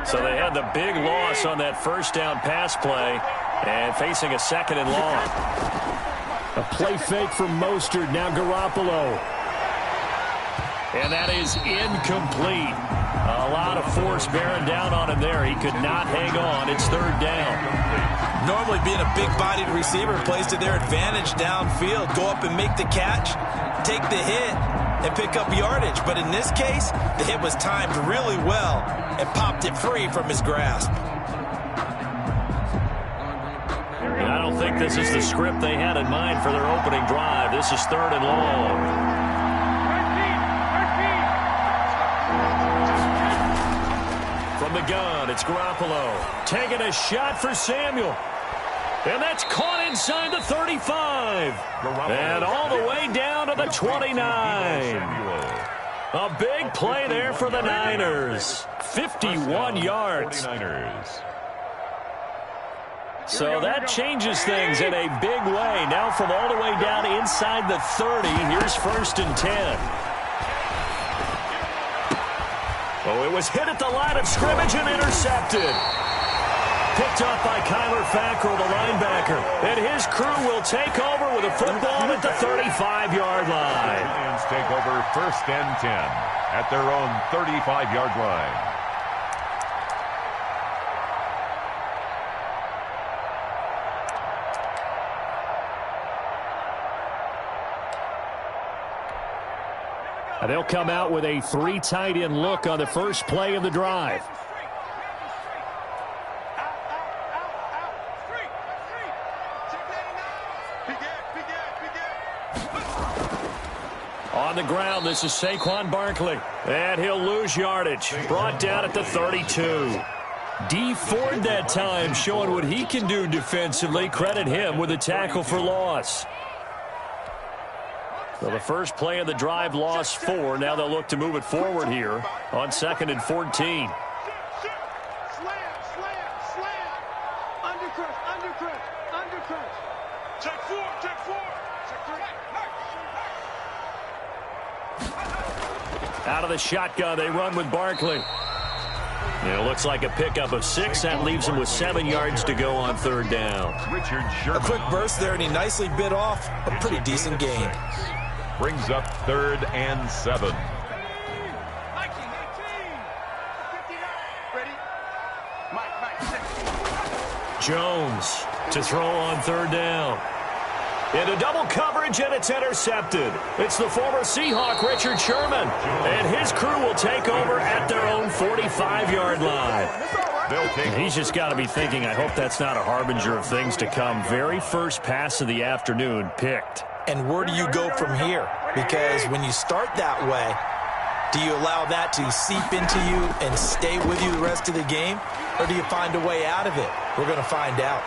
So they had the big loss on that first down pass play and facing a second and long. A play fake from Mostert. Now Garoppolo. And that is incomplete. A lot of force bearing down on him there. He could not hang on. It's third down. Normally being a big-bodied receiver plays to their advantage downfield. Go up and make the catch, take the hit, and pick up yardage. But in this case, the hit was timed really well and popped it free from his grasp. And I don't think this is the script they had in mind for their opening drive. This is third and long. From the gun, it's Garoppolo taking a shot for Samuel. And that's caught inside the 35. And all the way down to the 29. A big play there for the Niners. 51 yards. So that changes things in a big way. Now from all the way down inside the 30, here's first and 10. Oh, it was hit at the line of scrimmage and intercepted. Picked up by Kyler Fackrell, the linebacker. And his crew will take over with a football at the 35-yard line. Lions take over first and 10 at their own 35-yard line. They'll come out with a 3 tight end look on the first play of the drive. On the ground, this is Saquon Barkley. And he'll lose yardage. Brought down at the 32. Dee Ford that time showing what he can do defensively. Credit him with a tackle for loss. So the first play of the drive lost 4. Now they'll look to move it forward here on 2nd and 14. Out of the shotgun, they run with Barkley. It looks like a pickup of 6. That leaves him with 7 yards to go on third down. A quick burst there, and he nicely bit off a pretty decent gain. Brings up 3rd and 7. Jones to throw on third down. Into double coverage, and it's intercepted. It's the former Seahawk, Richard Sherman. And his crew will take over at their own 45-yard line. He's just got to be thinking, I hope that's not a harbinger of things to come. Very first pass of the afternoon picked. And where do you go from here? Because when you start that way, do you allow that to seep into you and stay with you the rest of the game? Or do you find a way out of it? We're going to find out.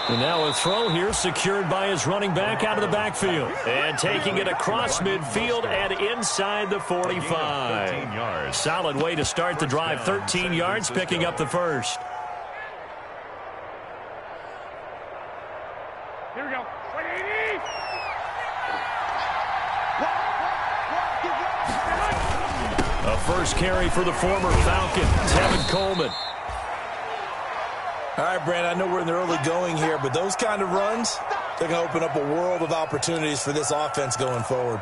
And now a throw here secured by his running back out of the backfield. And taking it across midfield and inside the 45. Solid way to start the drive. 13 yards, picking up the first. Here we go. A first carry for the former Falcon, Tevin Coleman. All right, Brandon, I know we're in the early going here, but those kind of runs, they're going to open up a world of opportunities for this offense going forward.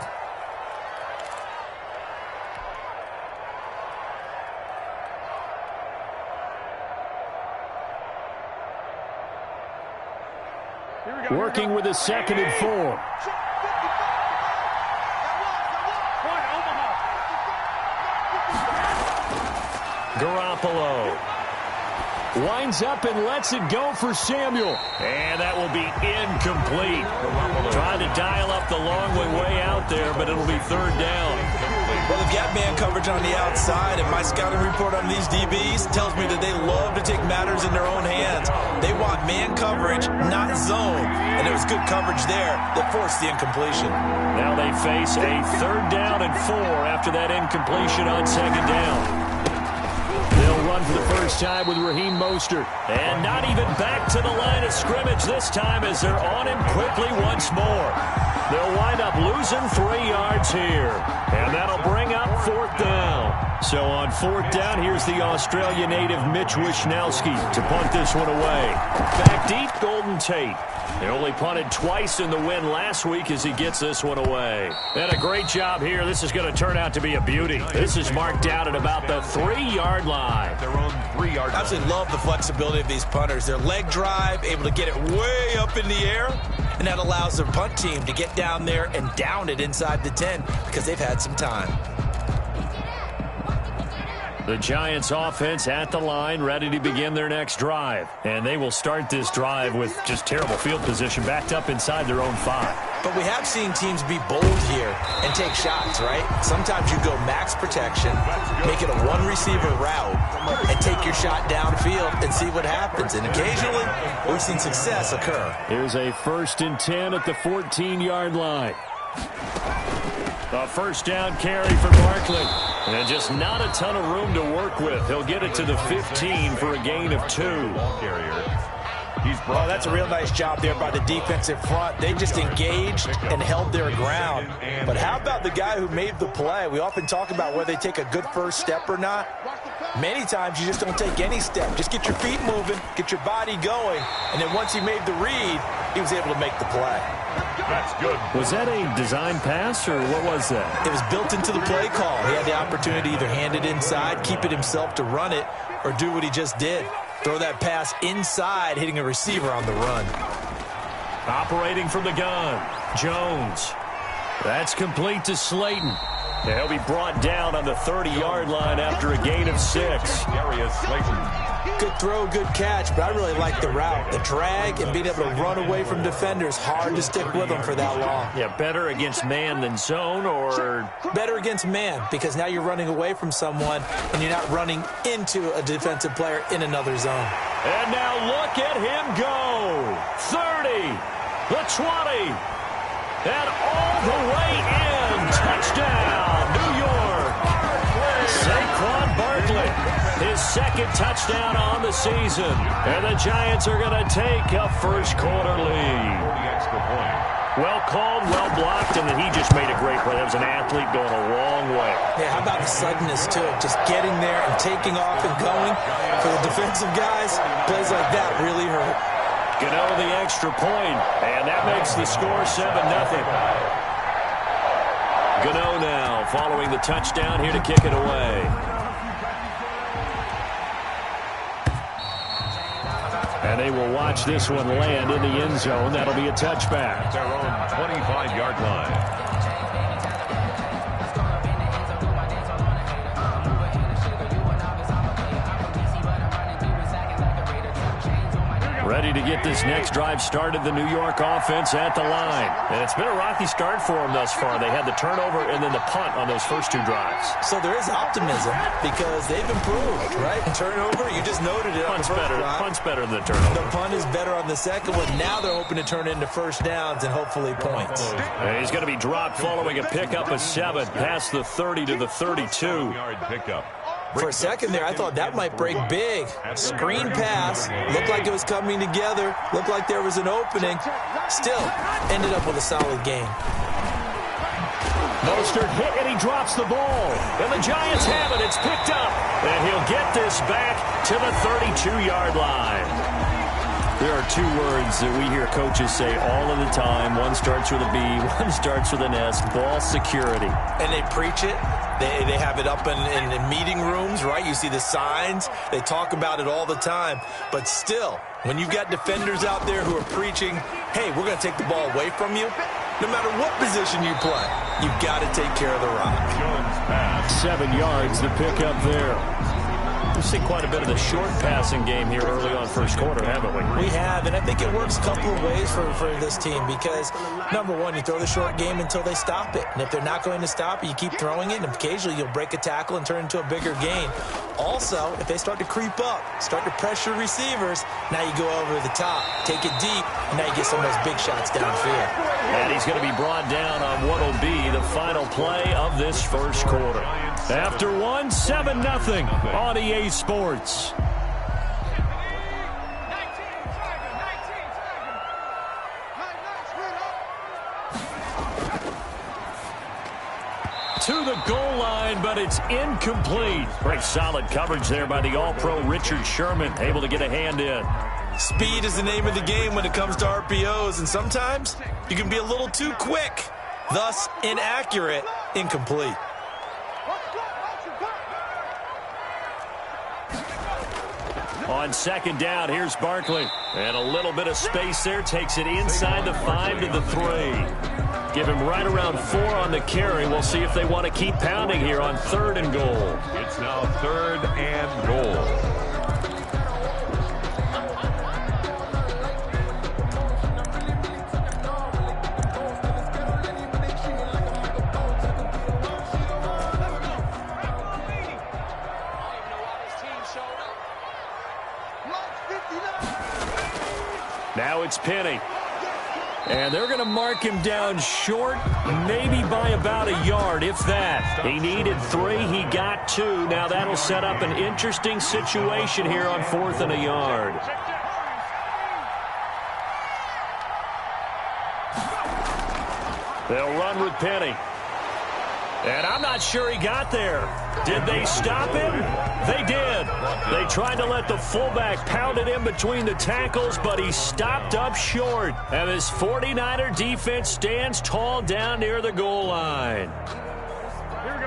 Working with a 2nd and 4. Garoppolo winds up and lets it go for Samuel. And that will be incomplete. Trying to dial up the long way out there, but it'll be third down. Well, they've got man coverage on the outside, and my scouting report on these DBs tells me that they love to take matters in their own hands. They want man coverage, not zone. And it was good coverage there that forced the incompletion. Now they face a 3rd down and 4 after that incompletion on 2nd down. They'll run for the first time with Raheem Mostert. And not even back to the line of scrimmage this time as they're on him quickly once more. They'll wind up losing 3 yards here. And that'll bring up 4th down. So on 4th down, here's the Australia native Mitch Wishnowsky to punt this one away. Back deep, Golden Tate. They only punted twice in the win last week as he gets this one away. And a great job here. This is going to turn out to be a beauty. This is marked out at about the 3-yard line. Their own 3-yard line. I absolutely love the flexibility of these punters. Their leg drive, able to get it way up in the air, and that allows their punt team to get down there and down it inside the 10 because they've had some time. The Giants offense at the line, ready to begin their next drive. And they will start this drive with just terrible field position, backed up inside their own 5. But we have seen teams be bold here and take shots, right? Sometimes you go max protection, make it a one-receiver route, and take your shot downfield and see what happens. And occasionally, we've seen success occur. Here's a 1st and 10 at the 14-yard line. A 1st down carry for Barkley. And just not a ton of room to work with. He'll get it to the 15 for a gain of 2. Oh, that's a real nice job there by the defensive front. They just engaged and held their ground. But how about the guy who made the play? We often talk about whether they take a good first step or not. Many times you just don't take any step. Just get your feet moving, get your body going, and then once he made the read, he was able to make the play. That's good. Was that a design pass, or what was that? It was built into the play call. He had the opportunity to either hand it inside, keep it himself to run it, or do what he just did. Throw that pass inside, hitting a receiver on the run. Operating from the gun, Jones. That's complete to Slayton. And he'll be brought down on the 30-yard line after a gain of 6. Darius Slayton. Good throw, good catch, but I really like the route. The drag and being able to run away from defenders, hard to stick with them for that long. Yeah, better against man than zone, or? Better against man, because now you're running away from someone and you're not running into a defensive player in another zone. And now look at him go. 30, the 20, and all the way in. Touchdown, New York. Saquon Barkley, his 2nd touchdown on the season. And the Giants are going to take a first-quarter lead. The extra point. Well called, well blocked, and then he just made a great play. That was an athlete going a long way. Yeah, how about the suddenness to it? Just getting there and taking off and going. For the defensive guys, plays like that really hurt. Gano the extra point, and that makes the score 7-0. Gano now following the touchdown here to kick it away. And they will watch this one land in the end zone. That'll be a touchback. Their own 25-yard line. Ready to get this next drive started, the New York offense at the line. And it's been a rocky start for them thus far. They had the turnover and then the punt on those first 2 drives. So there is optimism because they've improved, right? Turnover, you just noted it. Punt's better than the turnover. The punt is better on the second one. Now they're hoping to turn it into first downs and hopefully points. And he's going to be dropped following a pickup of 7 past the 30 to the 32. 7-yard pickup. For a second there, I thought that might break big. Screen pass. Looked like it was coming together. Looked like there was an opening. Still, ended up with a solid game. Mostert hit, and he drops the ball. And the Giants have it. It's picked up. And he'll get this back to the 32-yard line. There are 2 words that we hear coaches say all of the time. One starts with a B, one starts with an S. Ball security. And they preach it. They have it up in meeting rooms, right? You see the signs. They talk about it all the time. But still, when you've got defenders out there who are preaching, hey, we're going to take the ball away from you, no matter what position you play, you've got to take care of the rock. 7 yards, the pickup there. We've seen quite a bit of the short passing game here early on first quarter, haven't we? We have, and I think it works a couple of ways for this team because, number one, you throw the short game until they stop it. And if they're not going to stop it, you keep throwing it, and occasionally you'll break a tackle and turn it into a bigger gain. Also, if they start to creep up, start to pressure receivers, now you go over the top, take it deep, and now you get some of those big shots downfield. And he's going to be brought down on what will be the final play of this first quarter. After 1, 7-0 on EA Sports. to the goal line, but it's incomplete. Very solid coverage there by the All-Pro Richard Sherman, able to get a hand in. Speed is the name of the game when it comes to RPOs, and sometimes you can be a little too quick, thus inaccurate, incomplete. On second down, here's Barkley. And a little bit of space there, takes it inside the 5 to the 3. Give him right around 4 on the carry. We'll see if they want to keep pounding here on 3rd and goal. It's now 3rd and goal. Now it's Penny. And they're going to mark him down short, maybe by about a yard, if that. He needed 3, he got 2. Now that'll set up an interesting situation here on 4th and a yard. They'll run with Penny. And I'm not sure he got there. Did they stop him? They did. They tried to let the fullback pound it in between the tackles, but he stopped up short. And his 49er defense stands tall down near the goal line.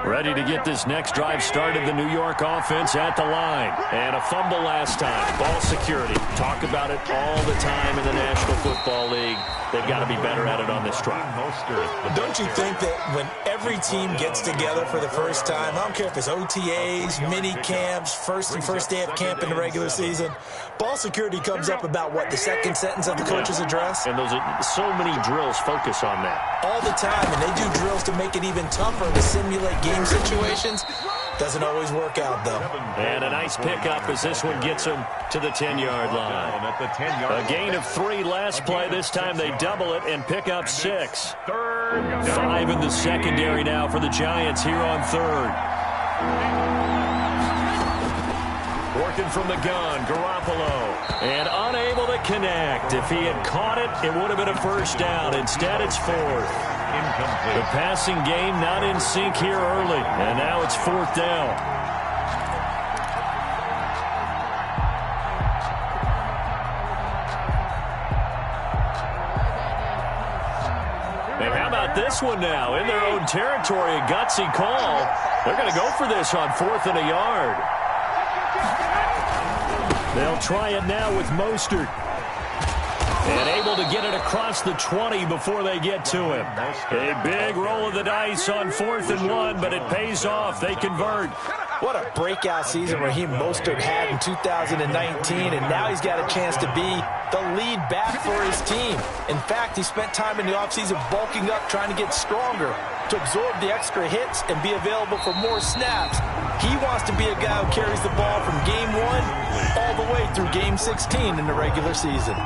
Ready to get this next drive started, the New York offense at the line. And a fumble last time. Ball security. Talk about it all the time in the National Football League. They've got to be better at it on this drive. Don't you think that when every team gets together for the first time, I don't care if it's OTAs, mini camps, first day of camp in the regular season, ball security comes up about, what, the second sentence of the coach's address? And those are so many drills focus on that. All the time, and they do drills to make it even tougher to simulate game situations. Doesn't always work out, though. And a nice pickup as this one gets him to the 10-yard line. A gain of 3 last play. This time they double it and pick up 6. 5 in the secondary now for the Giants here on 3rd. Working from the gun, Garoppolo. And unable to connect. If he had caught it, it would have been a first down. Instead, it's 4th. Incomplete. The passing game not in sync here early. And now it's 4th down. And how about this one now? In their own territory, a gutsy call. They're going to go for this on 4th and a yard. They'll try it now with Mostert. And able to get it across the 20 before they get to him. A big roll of the dice on 4th and 1, but it pays off. They convert. What a breakout season Raheem Mostert had in 2019, and now he's got a chance to be the lead back for his team. In fact, he spent time in the offseason bulking up, trying to get stronger, to absorb the extra hits and be available for more snaps. He wants to be a guy who carries the ball from game 1 all the way through game 16 in the regular season.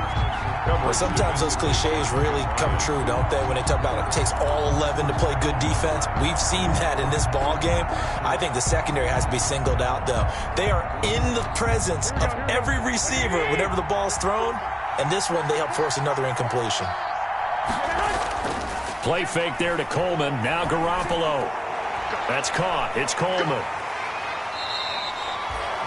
Well, sometimes those cliches really come true, don't they? When they talk about it takes all 11 to play good defense. We've seen that in this ball game. I think the secondary has to be singled out, though. They are in the presence of every receiver whenever the ball's thrown, and this one they help force another incompletion. Play fake there to Coleman. Now Garoppolo. That's caught. It's Coleman.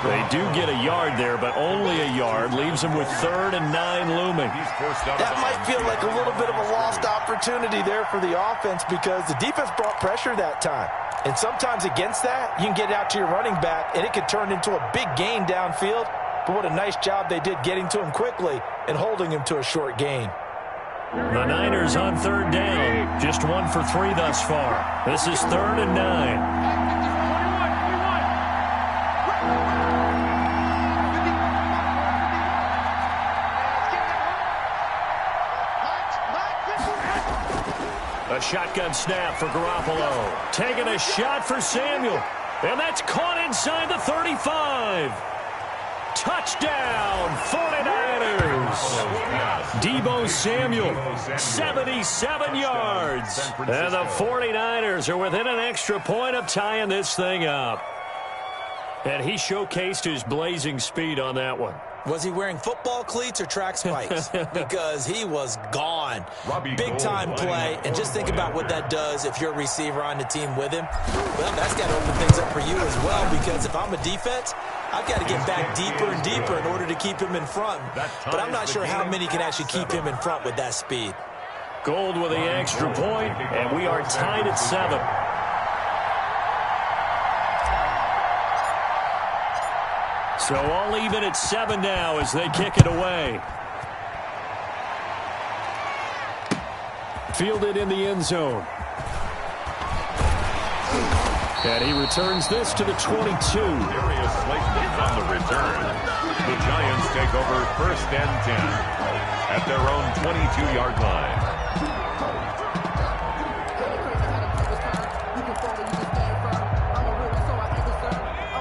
They do get a yard there, but only a yard. Leaves them with 3rd and 9 looming. That might feel like a little bit of a lost opportunity there for the offense because the defense brought pressure that time. And sometimes against that, you can get out to your running back, and it could turn into a big gain downfield. But what a nice job they did getting to him quickly and holding him to a short gain. The Niners on 3rd down. Just 1 for 3 thus far. This is 3rd and 9. A shotgun snap for Garoppolo. Taking a shot for Samuel. And that's caught inside the 35. Touchdown, 49ers. Deebo Samuel, 77 yards. And the 49ers are within an extra point of tying this thing up. And he showcased his blazing speed on that one. Was he wearing football cleats or track spikes? Because he was gone. Big-time play, and just think about what that does if you're a receiver on the team with him. Well, that's got to open things up for you as well, because if I'm a defense, I've got to get back deeper and deeper in order to keep him in front. But I'm not sure how many can actually keep him in front with that speed. Gould with the extra point, and we are tied at 7. So all even at 7 now as they kick it away. Fielded in the end zone. And he returns this to the 22. Darius Slayton on the return. The Giants take over 1st and 10 at their own 22-yard line.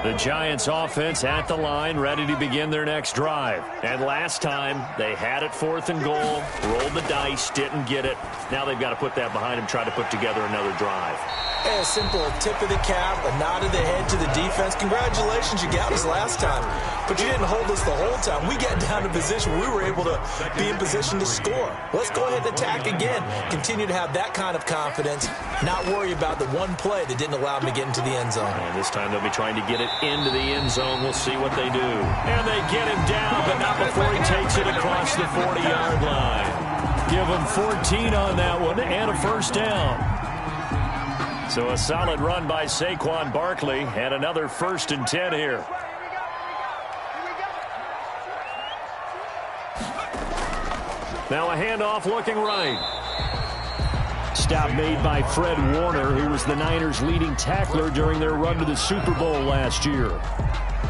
The Giants offense at the line, ready to begin their next drive. And last time, they had it 4th and goal, rolled the dice, didn't get it. Now they've got to put that behind them, try to put together another drive. A simple tip of the cap, a nod of the head to the defense. Congratulations, you got us last time. But you didn't hold us the whole time. We got down to position. We were able to be in position to score. Let's go ahead and attack again. Continue to have that kind of confidence. Not worry about the one play that didn't allow them to get into the end zone. And this time they'll be trying to get it into the end zone. We'll see what they do. And they get him down, but not before he takes it across the 40-yard line. Give him 14 on that one and a 1st down. So a solid run by Saquon Barkley and another 1st and 10 here. Now a handoff looking right. Stop made by Fred Warner, who was the Niners' leading tackler during their run to the Super Bowl last year.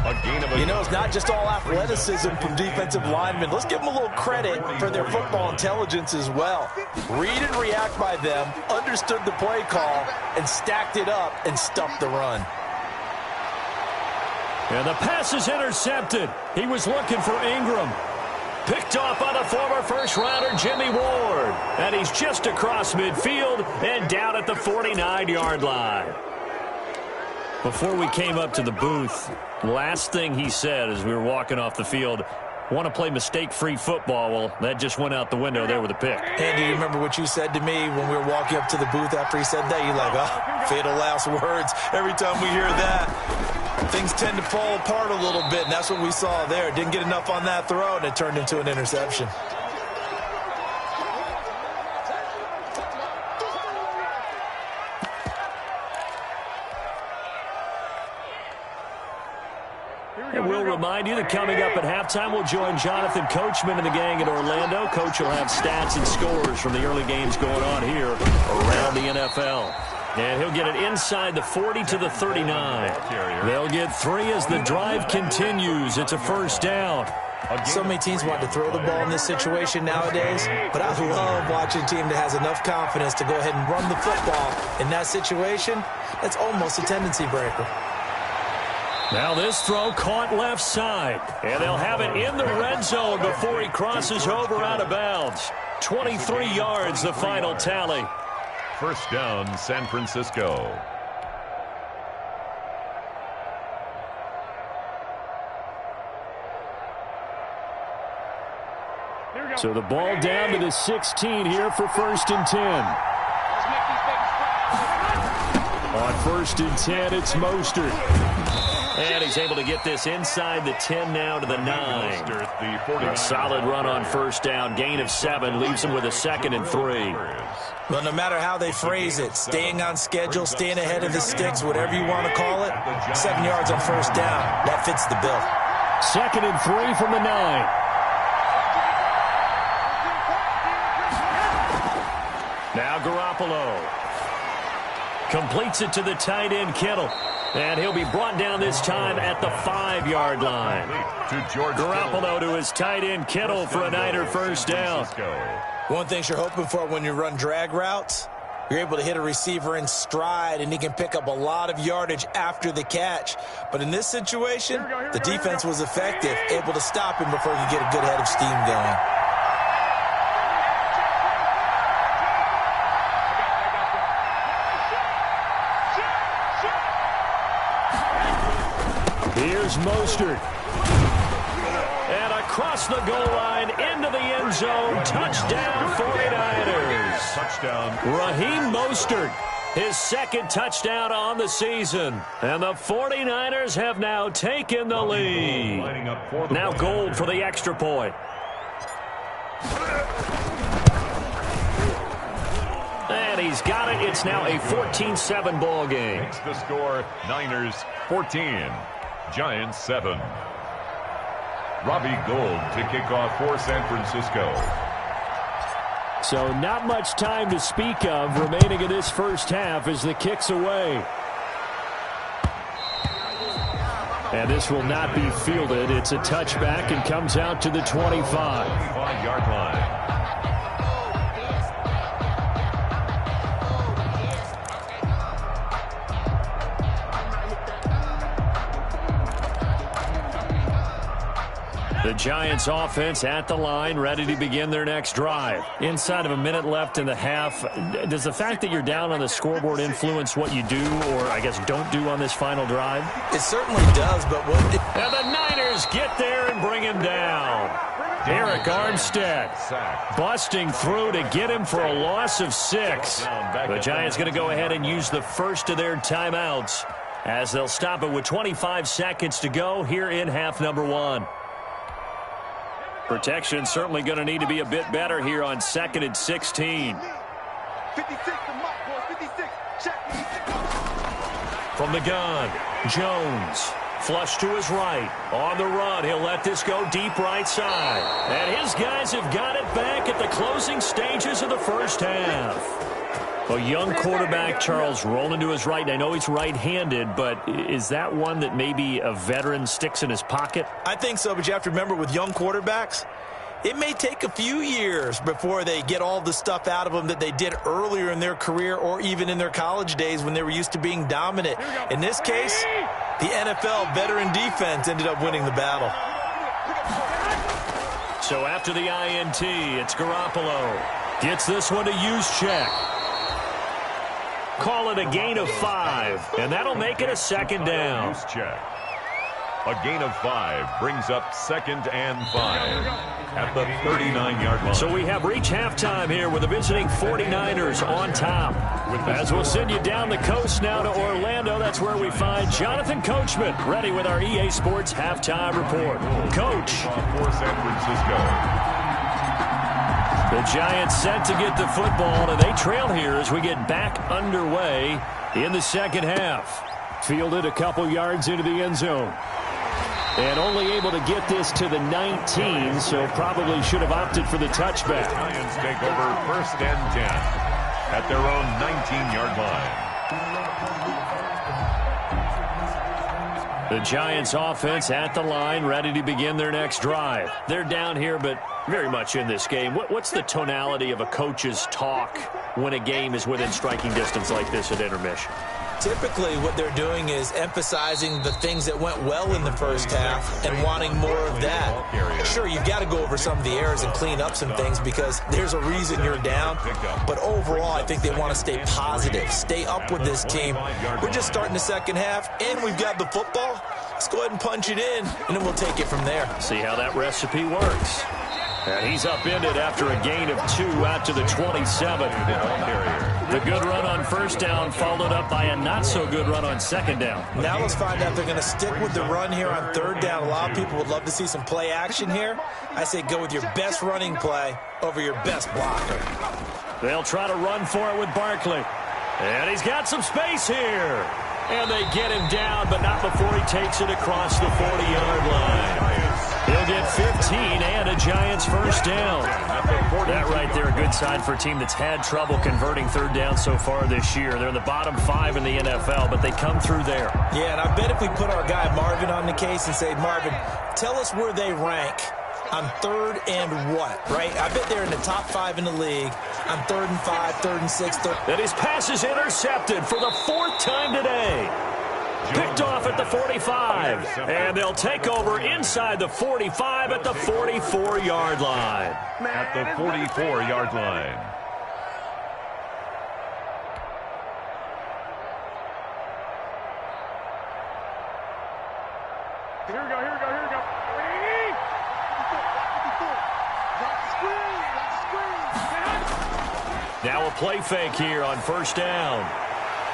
You know, it's not just all athleticism from defensive linemen. Let's give them a little credit for their football intelligence as well. Read and react by them, understood the play call, and stacked it up and stuffed the run. And the pass is intercepted. He was looking for Ingram. Picked off by the former first-rounder Jimmy Ward. And he's just across midfield and down at the 49-yard line. Before we came up to the booth, last thing he said as we were walking off the field, want to play mistake-free football. Well, that just went out the window there with a pick. And do you remember what you said to me when we were walking up to the booth after he said that? You're like, oh, fatal last words. Every time we hear that, things tend to fall apart a little bit, and that's what we saw there. Didn't get enough on that throw, and it turned into an interception. And we'll remind you that coming up at halftime, we'll join Jonathan Coachman and the gang in Orlando. Coach will have stats and scores from the early games going on here around the NFL. And he'll get it inside the 40 to the 39. They'll get 3 as the drive continues. It's a 1st down. So many teams want to throw the ball in this situation nowadays, but I love watching a team that has enough confidence to go ahead and run the football in that situation. That's almost a tendency breaker. Now this throw caught left side, and they'll have it in the red zone before he crosses over out of bounds. 23 yards, the final tally. 1st down, San Francisco. So the ball down to the 16 here for 1st and 10. On 1st and 10, it's Mostert. And he's able to get this inside the 10 now to the 9. A solid run on 1st down. Gain of 7 leaves him with a 2nd and 3. Well, no matter how they phrase it, staying on schedule, staying ahead of the sticks, whatever you want to call it, 7 yards on 1st down. That fits the bill. 2nd and 3 from the 9. Now Garoppolo completes it to the tight end Kittle. And he'll be brought down this time at the 5-yard line. Garoppolo to his tight end Kittle for a Niner 1st down. One thing you're hoping for when you run drag routes, you're able to hit a receiver in stride, and he can pick up a lot of yardage after the catch. But in this situation, the defense was effective, able to stop him before he could get a good head of steam going. Here's Mostert. And a across the goal line, into the end zone. Touchdown, 49ers. Touchdown. Raheem Mostert, his second touchdown on the season. And the 49ers have now taken the lead. Now Gold for the extra point. And he's got it. It's now a 14-7 ball game. Makes the score Niners 14, Giants 7. Robbie Gould to kick off for San Francisco. So not much time to speak of remaining in this first half as the kick's away. And this will not be fielded. It's a touchback and comes out to the 25. 25-yard line. The Giants offense at the line, ready to begin their next drive. Inside of a minute left in the half, does the fact that you're down on the scoreboard influence what you do or, I guess, don't do on this final drive? It certainly does, but what... And the Niners get there and bring him down. Eric Armstead busting through to get him for a loss of 6. The Giants going to go ahead and use the first of their timeouts as they'll stop it with 25 seconds to go here in half number 1. Protection certainly going to need to be a bit better here on 2nd and 16. 56, From the gun, Jones. Flush to his right. On the run, he'll let this go deep right side. And his guys have got it back at the closing stages of the first half. A young quarterback, Charles, rolling to his right. And I know he's right-handed, but is that one that maybe a veteran sticks in his pocket? I think so, but you have to remember with young quarterbacks, it may take a few years before they get all the stuff out of them that they did earlier in their career or even in their college days when they were used to being dominant. In this case, the NFL veteran defense ended up winning the battle. So after the INT, it's Garoppolo. Gets this one to Juszczyk. Call it a gain of 5, and that'll make it a second down. A gain of 5 brings up 2nd and 5 at the 39-yard line. So we have reached halftime here with the visiting 49ers on top. As we'll send you down the coast now to Orlando, that's where we find Jonathan Coachman ready with our EA Sports halftime report. Coach. For San Francisco. The Giants set to get the football, and they trail here as we get back underway in the second half. Fielded a couple yards into the end zone. And only able to get this to the 19, so probably should have opted for the touchback. The Giants take over 1st and 10 at their own 19-yard line. The Giants offense at the line, ready to begin their next drive. They're down here, but very much in this game. What's the tonality of a coach's talk when a game is within striking distance like this at intermission? Typically, what they're doing is emphasizing the things that went well in the first half and wanting more of that. Sure, you've got to go over some of the errors and clean up some things because there's a reason you're down. But overall, I think they want to stay positive, stay up with this team. We're just starting the second half, and we've got the football. Let's go ahead and punch it in, and then we'll take it from there. See how that recipe works. And he's upended after a gain of 2 out to the 27. The good run on first down followed up by a not-so-good run on second down. Now let's find out if they're going to stick with the run here on third down. A lot of people would love to see some play action here. I say go with your best running play over your best blocker. They'll try to run for it with Barkley. And he's got some space here. And they get him down, but not before he takes it across the 40-yard line. He'll get 15 and a Giants first down. That right there, a good sign for a team that's had trouble converting third down so far this year. They're in the bottom 5 in the NFL, but they come through there. Yeah, and I bet if we put our guy Marvin on the case and say, Marvin, tell us where they rank on third and what, right? I bet they're in the top 5 in the league on 3rd and 5, 3rd and 6. And his pass is intercepted for the 4th time today. Picked off at the 45. And they'll take over inside the 45 at the 44-yard line. At the 44-yard line. Here we go. Now a play fake here on first down.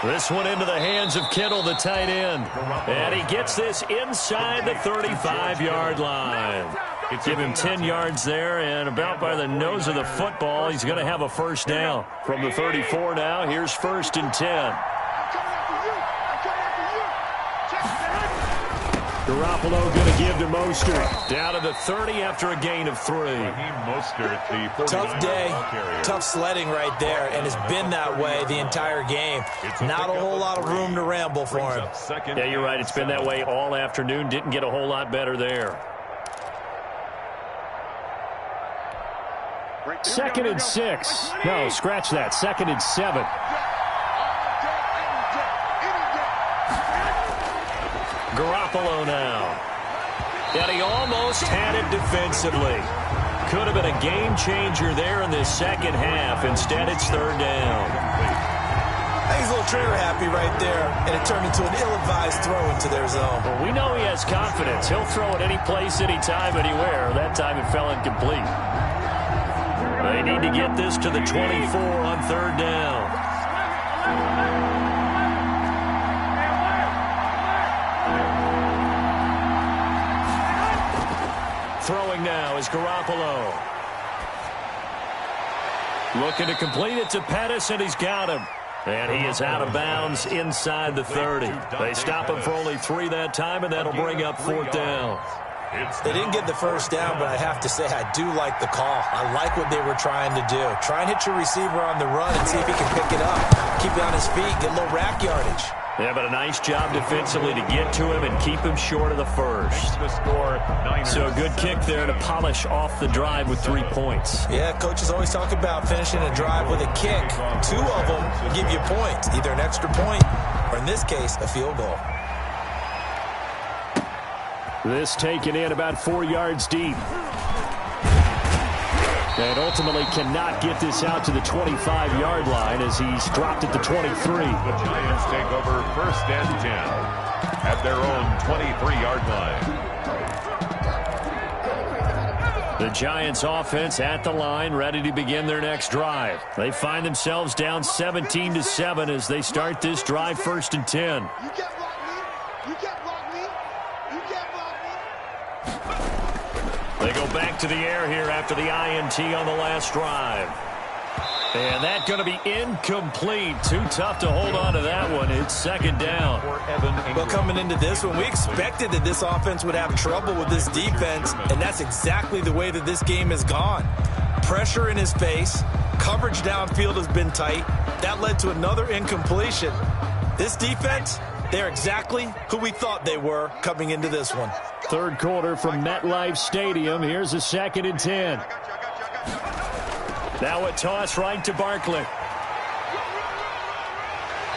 This one into the hands of Kittle, the tight end. And he gets this inside the 35-yard line. Give him 10 yards there, and about by the nose of the football, he's going to have a first down. From the 34 now, here's 1st and 10. Garoppolo going to give to Mostert. Down to the 30 after a gain of 3. Tough day, tough sledding right there, and it's been that way the entire game. Not a whole lot of room to ramble for him. Yeah, you're right. It's been that way all afternoon. Didn't get a whole lot better there. 2nd and 6. No, scratch that. 2nd and 7. Garoppolo now. And he almost had it defensively. Could have been a game changer there in this second half. Instead, it's 3rd down. He's a little trigger happy right there, and it turned into an ill-advised throw into their zone. Well, we know he has confidence. He'll throw it any place, anytime, anywhere. That time it fell incomplete. They need to get this to the 24 on 3rd down. Throwing now is Garoppolo. Looking to complete it to Pettis, and he's got him. And he is out of bounds inside the 30. They stop him for only 3 that time, and that'll bring up 4th down. They didn't get the first down, but I have to say I do like the call. I like what they were trying to do. Try and hit your receiver on the run and see if he can pick it up. Keep it on his feet, get a little rack yardage. Yeah, but a nice job defensively to get to him and keep him short of the first. So a good kick there to polish off the drive with 3 points. Yeah, coaches always talk about finishing a drive with a kick. 2 of them give you points, either an extra point or, in this case, a field goal. This taken in about 4 yards deep. And ultimately cannot get this out to the 25-yard line as he's dropped at the 23. The Giants take over 1st and 10 at their own 23-yard line. The Giants offense at the line, ready to begin their next drive. They find themselves down 17-7 as they start this drive 1st and 10. You can't block me. You can't block me. You can't block me. They go back to the air here after the INT on the last drive. And that's going to be incomplete. Too tough to hold on to that one. It's 2nd down. Well, coming into this one, we expected that this offense would have trouble with this defense, and that's exactly the way that this game has gone. Pressure in his face. Coverage downfield has been tight. That led to another incompletion. This defense, they're exactly who we thought they were coming into this one. 3rd quarter from MetLife Stadium. Here's a 2nd and 10. Now a toss right to Barkley.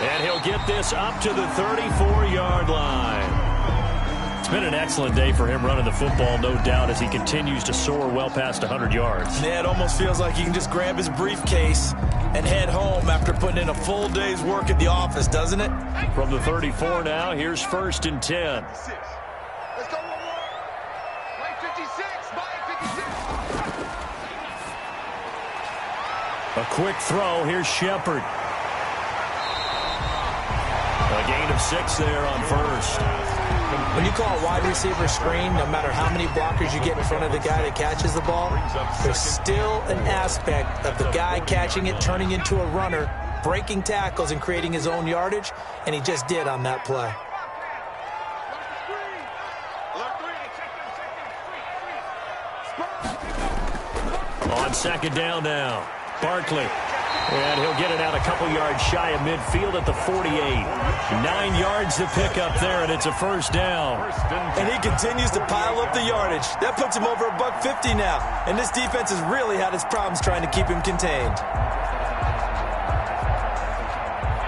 And he'll get this up to the 34-yard line. It's been an excellent day for him running the football, no doubt, as he continues to soar well past 100 yards. Yeah, it almost feels like he can just grab his briefcase and head home after putting in a full day's work at the office, doesn't it? From the 34 now, here's 1st and 10. Let's go one more. Right 56. By 56. A quick throw. Here's Shepard. A gain of 6 there on 1st. When you call a wide receiver screen, no matter how many blockers you get in front of the guy that catches the ball, there's still an aspect of the guy catching it, turning into a runner, breaking tackles and creating his own yardage, and he just did on that play. On 2nd down now, Barkley. And he'll get it out a couple yards shy of midfield at the 48. 9 yards to pick up there, and it's a 1st down. And he continues to pile up the yardage. That puts him over $150 now. And this defense has really had its problems trying to keep him contained.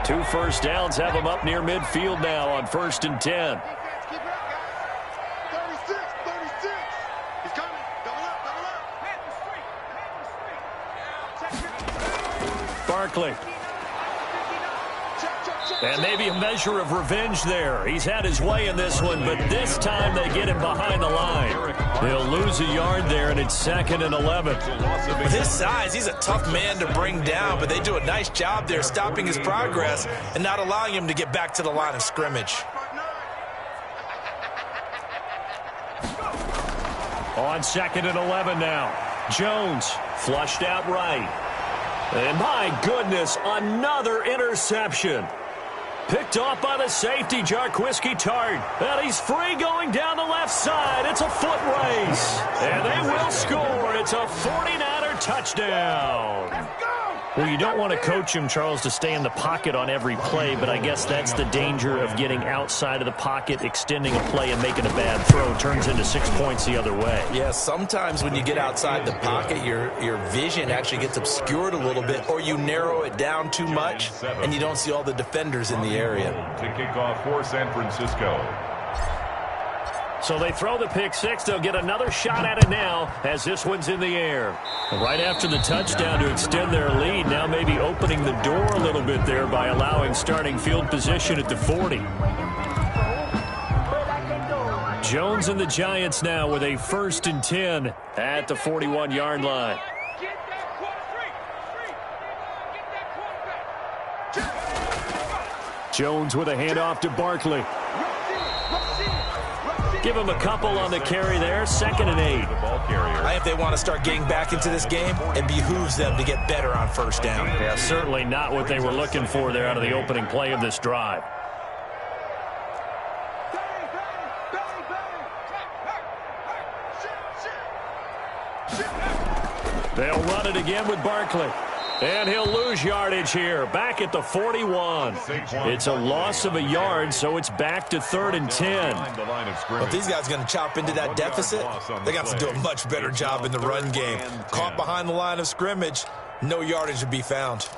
2 first downs have him up near midfield now on 1st and 10. Barkley. And maybe a measure of revenge there. He's had his way in this one, but this time they get him behind the line. He'll lose a yard there, and it's 2nd and 11. With his size, he's a tough man to bring down, but they do a nice job there stopping his progress and not allowing him to get back to the line of scrimmage. On 2nd and 11 now. Jones flushed out right. And my goodness, another interception. Picked off by the safety, Jarquiski Tart. And he's free going down the left side. It's a foot race. And they will score. It's a 49er touchdown. Well, you don't want to coach him, Charles, to stay in the pocket on every play, but I guess that's the danger of getting outside of the pocket, extending a play, and making a bad throw. Turns into 6 points the other way. Yeah, sometimes when you get outside the pocket, your vision actually gets obscured a little bit, or you narrow it down too much, and you don't see all the defenders in the area. To kick off for San Francisco. So they throw the pick six. They'll get another shot at it now as this one's in the air. Right after the touchdown to extend their lead, now maybe opening the door a little bit there by allowing starting field position at the 40. Jones and the Giants now with a 1st and 10 at the 41-yard line. Jones with a handoff to Barkley. Give him a couple on the carry there. 2nd and 8. If they want to start getting back into this game, it behooves them to get better on 1st down. Yeah, certainly not what they were looking for there out of the opening play of this drive. They'll run it again with Barkley. And he'll lose yardage here. Back at the 41. It's a loss of a yard, so it's back to 3rd and 10. Well, if these guys are going to chop into that deficit, they got to do a much better job in the run game. Caught behind the line of scrimmage, no yardage to be found.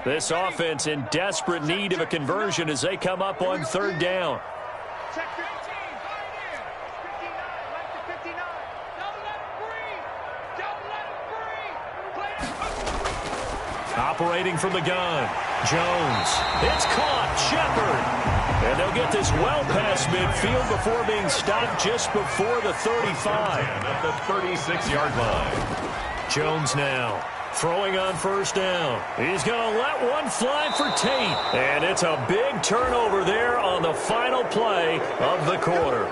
This offense in desperate need of a conversion as they come up on 3rd down. Operating from the gun, Jones. It's caught, Shepard. And they'll get this well past midfield before being stopped just before the 35. At the 36-yard line. Jones now throwing on 1st down. He's going to let one fly for Tate. And it's a big turnover there on the final play of the quarter.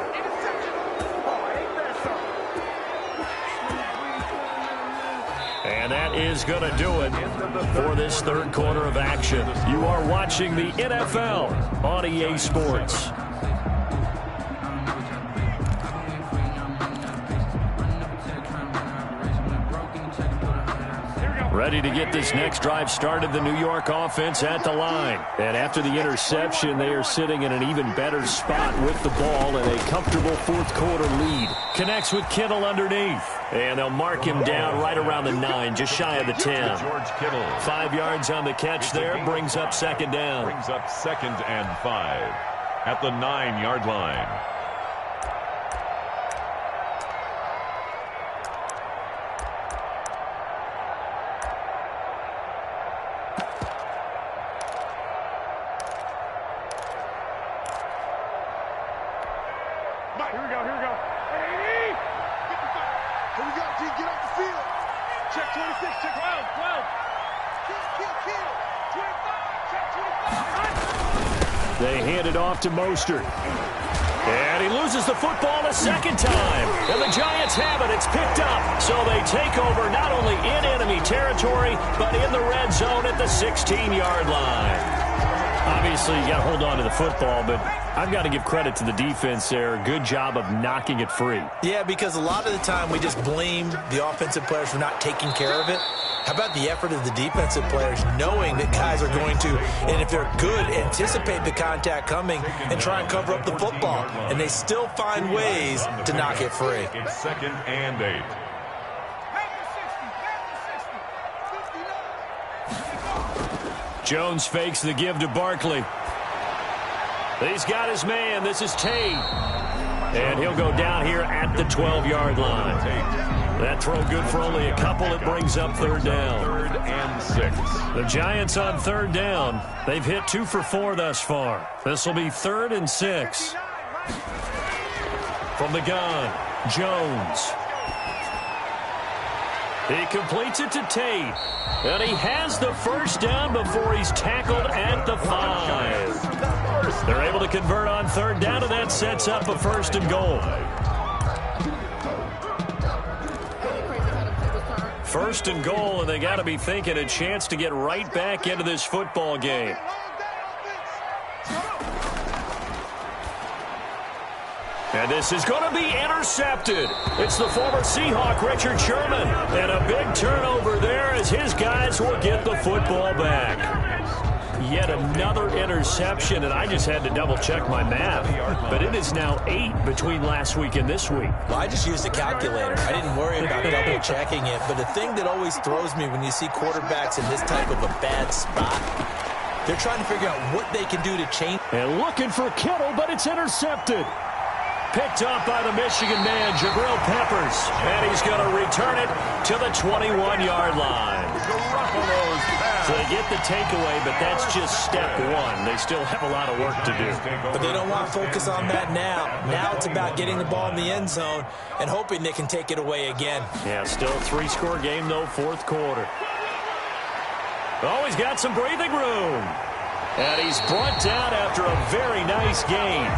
And that is going to do it for this 3rd quarter of action. You are watching the NFL on EA Sports. Ready to get this next drive started, the New York offense at the line. And after the interception, they are sitting in an even better spot with the ball and a comfortable 4th quarter lead. Connects with Kittle underneath. And they'll mark him down right around the 9, just shy of the 10. 5 yards on the catch there, brings up 2nd down. Brings up 2nd and 5 at the 9-yard line. They hand it off to Mostert. And he loses the football a 2nd time. And the Giants have it. It's picked up. So they take over not only in enemy territory, but in the red zone at the 16-yard line. Obviously, you got to hold on to the football, but I've got to give credit to the defense there. Good job of knocking it free. Yeah, because a lot of the time we just blame the offensive players for not taking care of it. How about the effort of the defensive players knowing that guys are going to, and if they're good, anticipate the contact coming and try and cover up the football. And they still find ways to knock it free. It's 2nd and 8. Jones fakes the give to Barkley. He's got his man. This is Tate. And he'll go down here at the 12-yard line. That throw good for only a couple. It brings up third down. 3rd and 6. The Giants on third down. They've hit 2 for 4 thus far. This will be 3rd and 6. From the gun, Jones. He completes it to Tate. And he has the first down before he's tackled at the 5. They're able to convert on third down, and that sets up a 1st and goal. 1st and goal, and they got to be thinking a chance to get right back into this football game. And this is going to be intercepted. It's the former Seahawk, Richard Sherman. And a big turnover there as his guys will get the football back. Yet another interception, and I just had to double-check my math. But it is now 8 between last week and this week. Well, I just used a calculator. I didn't worry about double-checking it. But the thing that always throws me when you see quarterbacks in this type of a bad spot, they're trying to figure out what they can do to change. And looking for Kittle, but it's intercepted. Picked up by the Michigan man, Jabril Peppers. And he's going to return it to the 21-yard line. So they get the takeaway, but that's just step 1. They still have a lot of work to do. But they don't want to focus on that now. Now it's about getting the ball in the end zone and hoping they can take it away again. Yeah, still a 3-score game, though, 4th quarter. Oh, he's got some breathing room. And he's brought down after a very nice gain.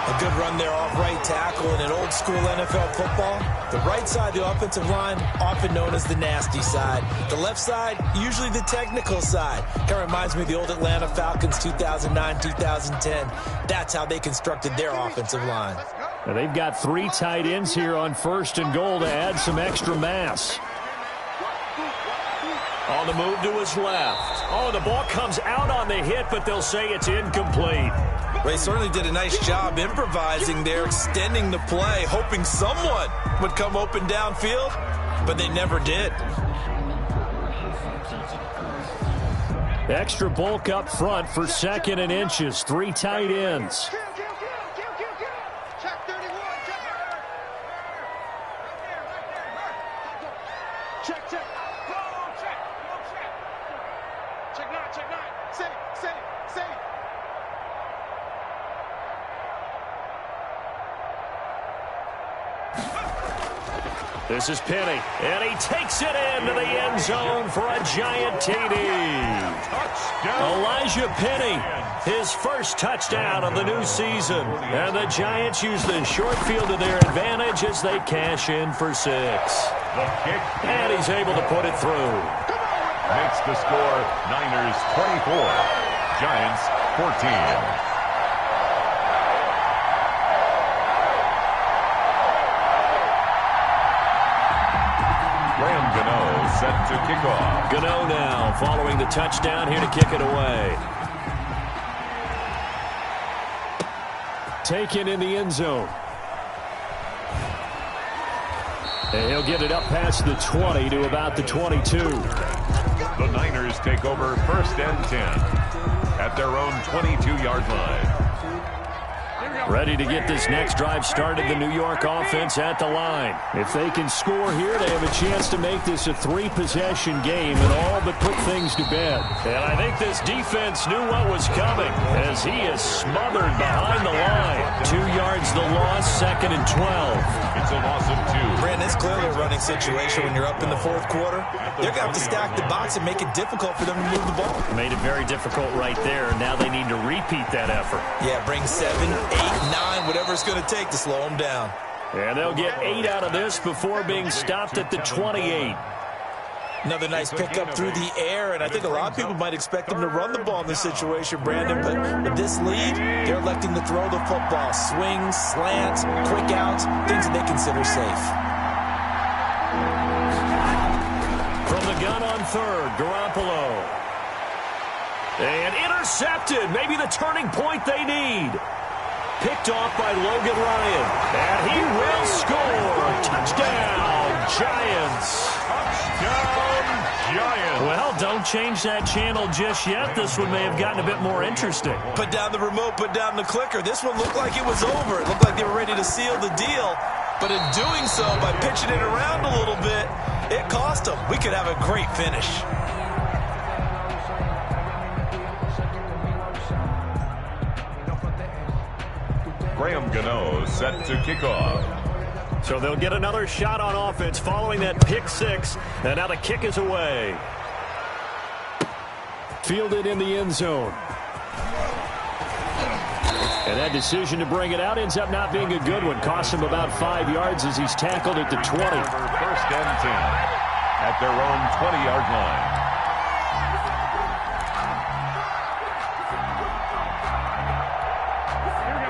A good run there off right tackle in an old-school NFL football. The right side of the offensive line, often known as the nasty side. The left side, usually the technical side. Kind of reminds me of the old Atlanta Falcons 2009-2010. That's how they constructed their offensive line. Now they've got 3 tight ends here on 1st and goal to add some extra mass. On the move to his left. Oh, the ball comes out on the hit, but they'll say it's incomplete. They certainly did a nice job improvising there, extending the play, hoping someone would come open downfield, but they never did. Extra bulk up front for 2nd and inches. 3 tight ends. This is Penny, and he takes it into the end zone for a giant TD. Elijah Penny, his first touchdown of the new season. And the Giants use the short field to their advantage as they cash in for 6. And he's able to put it through. Makes the score Niners 24, Giants 14. Graham Gano set to kick off. Gano now following the touchdown here to kick it away. Taken in the end zone. And he'll get it up past the 20 to about the 22. The Niners take over 1st and 10 at their own 22-yard line. Ready to get this next drive started, the New York offense at the line. If they can score here, they have a chance to make this a 3-possession game and all but put things to bed. And I think this defense knew what was coming as he is smothered behind the line. 2 yards the loss, 2nd and 12. It's a loss of 2. Brandon, it's clearly a running situation when you're up in the 4th quarter. They're going to have to stack the box and make it difficult for them to move the ball. Made it very difficult right there. Now they need to repeat that effort. Yeah, bring 7, 8, 9, whatever it's going to take to slow them down. And they'll get 8 out of this before being stopped at the 28. Another nice pickup through the air, and I think a lot of people might expect them to run the ball in this situation, Brandon, but with this lead, they're electing to throw the football. Swings, slants, quick outs, things that they consider safe. From the gun on 3rd, Garoppolo. And intercepted, maybe the turning point they need. Picked off by Logan Ryan. And he will score. Touchdown, Giants. Touchdown, Giants. Well, don't change that channel just yet. This one may have gotten a bit more interesting. Put down the remote, put down the clicker. This one looked like it was over. It looked like they were ready to seal the deal. But in doing so, by pitching it around a little bit, it cost him. We could have a great finish. Graham Gano set to kick off. So they'll get another shot on offense following that pick six. And now the kick is away. Fielded in the end zone. And that decision to bring it out ends up not being a good one. Costs him about 5 yards as he's tackled at the 20. First and 10 at their own 20-yard line.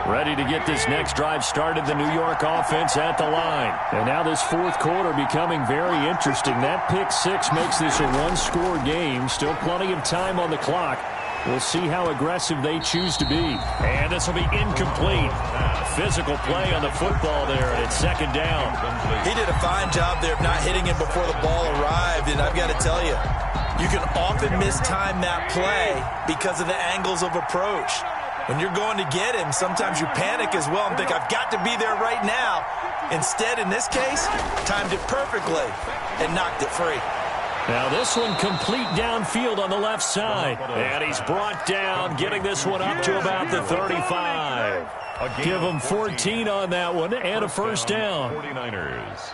Ready to get this next drive started, the New York offense at the line. And now this fourth quarter becoming very interesting. That pick six makes this a one-score game. Still plenty of time on the clock. We'll see how aggressive they choose to be. And this will be incomplete. Physical play on the football there, and it's second down. He did a fine job there of not hitting him before the ball arrived, and I've got to tell you, you can often mistime that play because of the angles of approach. When you're going to get him, sometimes you panic as well and think, I've got to be there right now. Instead, in this case, timed it perfectly and knocked it free. Now this one complete downfield on the left side. And he's brought down, getting this one up to about the 35. Give him 14 on that one and a first down. 49ers.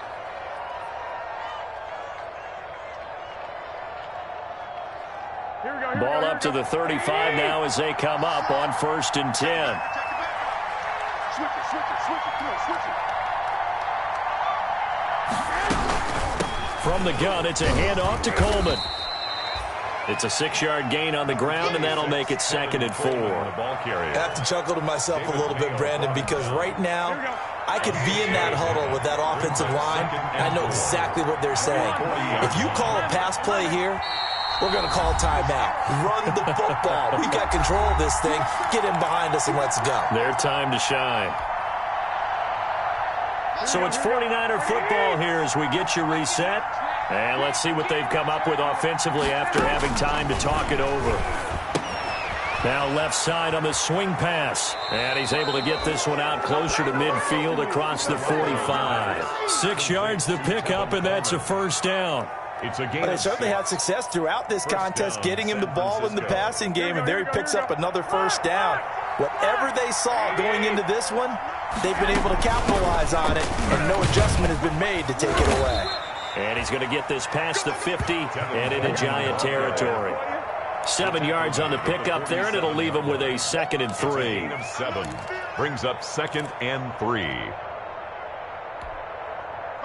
Ball up to the 35 now as they come up on first and 10. From the gun, it's a handoff to Coleman. It's a 6-yard gain on the ground, and that'll make it second and 4. I have to chuckle to myself a little bit, Brandon, because right now I could be in that huddle with that offensive line, and I know exactly what they're saying. If you call a pass play here, we're going to call timeout. Run the football. We've got control of this thing. Get him behind us and let's go. Their time to shine. So it's 49er football here as we get you reset. And let's see what they've come up with offensively after having time to talk it over. Now left side on the swing pass. And he's able to get this one out closer to midfield across the 45. 6 yards the pickup, and that's a first down. It's a game. But they certainly had success throughout this contest, getting him the ball in the passing game, and there he picks up another first down. Whatever they saw going into this one, they've been able to capitalize on it, and no adjustment has been made to take it away. And he's going to get this past the 50 and into Giant territory. 7 yards on the pickup there, and it'll leave him with a second and 3. Gain of 7 brings up second and 3. Here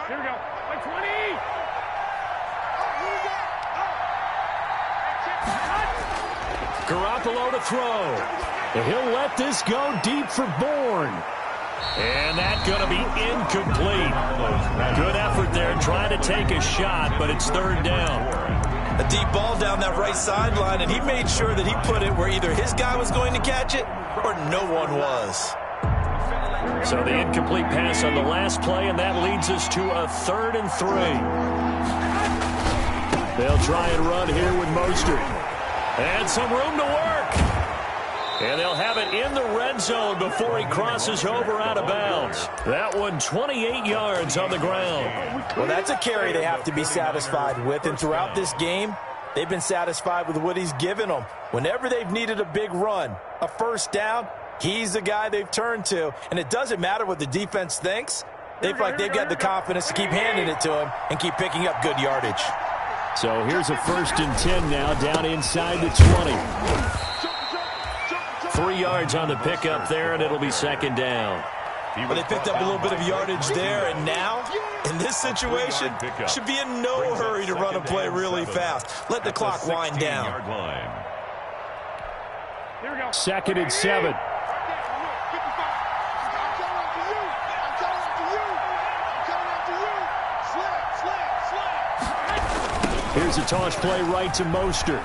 we go. Like 20. Garoppolo to throw. And he'll let this go deep for Bourne. And that's going to be incomplete. Good effort there trying to take a shot, but it's third down. A deep ball down that right sideline, and he made sure that he put it where either his guy was going to catch it or no one was. So the incomplete pass on the last play, and that leads us to a third and 3. They'll try and run here with Mostert. And some room to work. And they'll have it in the red zone before he crosses over out of bounds. That one 28 yards on the ground. Well, that's a carry they have to be satisfied with. And throughout this game, they've been satisfied with what he's given them. Whenever they've needed a big run, a first down, he's the guy they've turned to. And it doesn't matter what the defense thinks. They feel like they've got the confidence to keep handing it to him and keep picking up good yardage. So here's a first and 10 now down inside the 20. 3 yards on the pickup there, and it'll be second down. Well, they picked up a little bit of yardage there, and now, in this situation, should be in no hurry to run a play really fast. Let the clock wind down. Second and 7. Here's a toss play right to Mostert.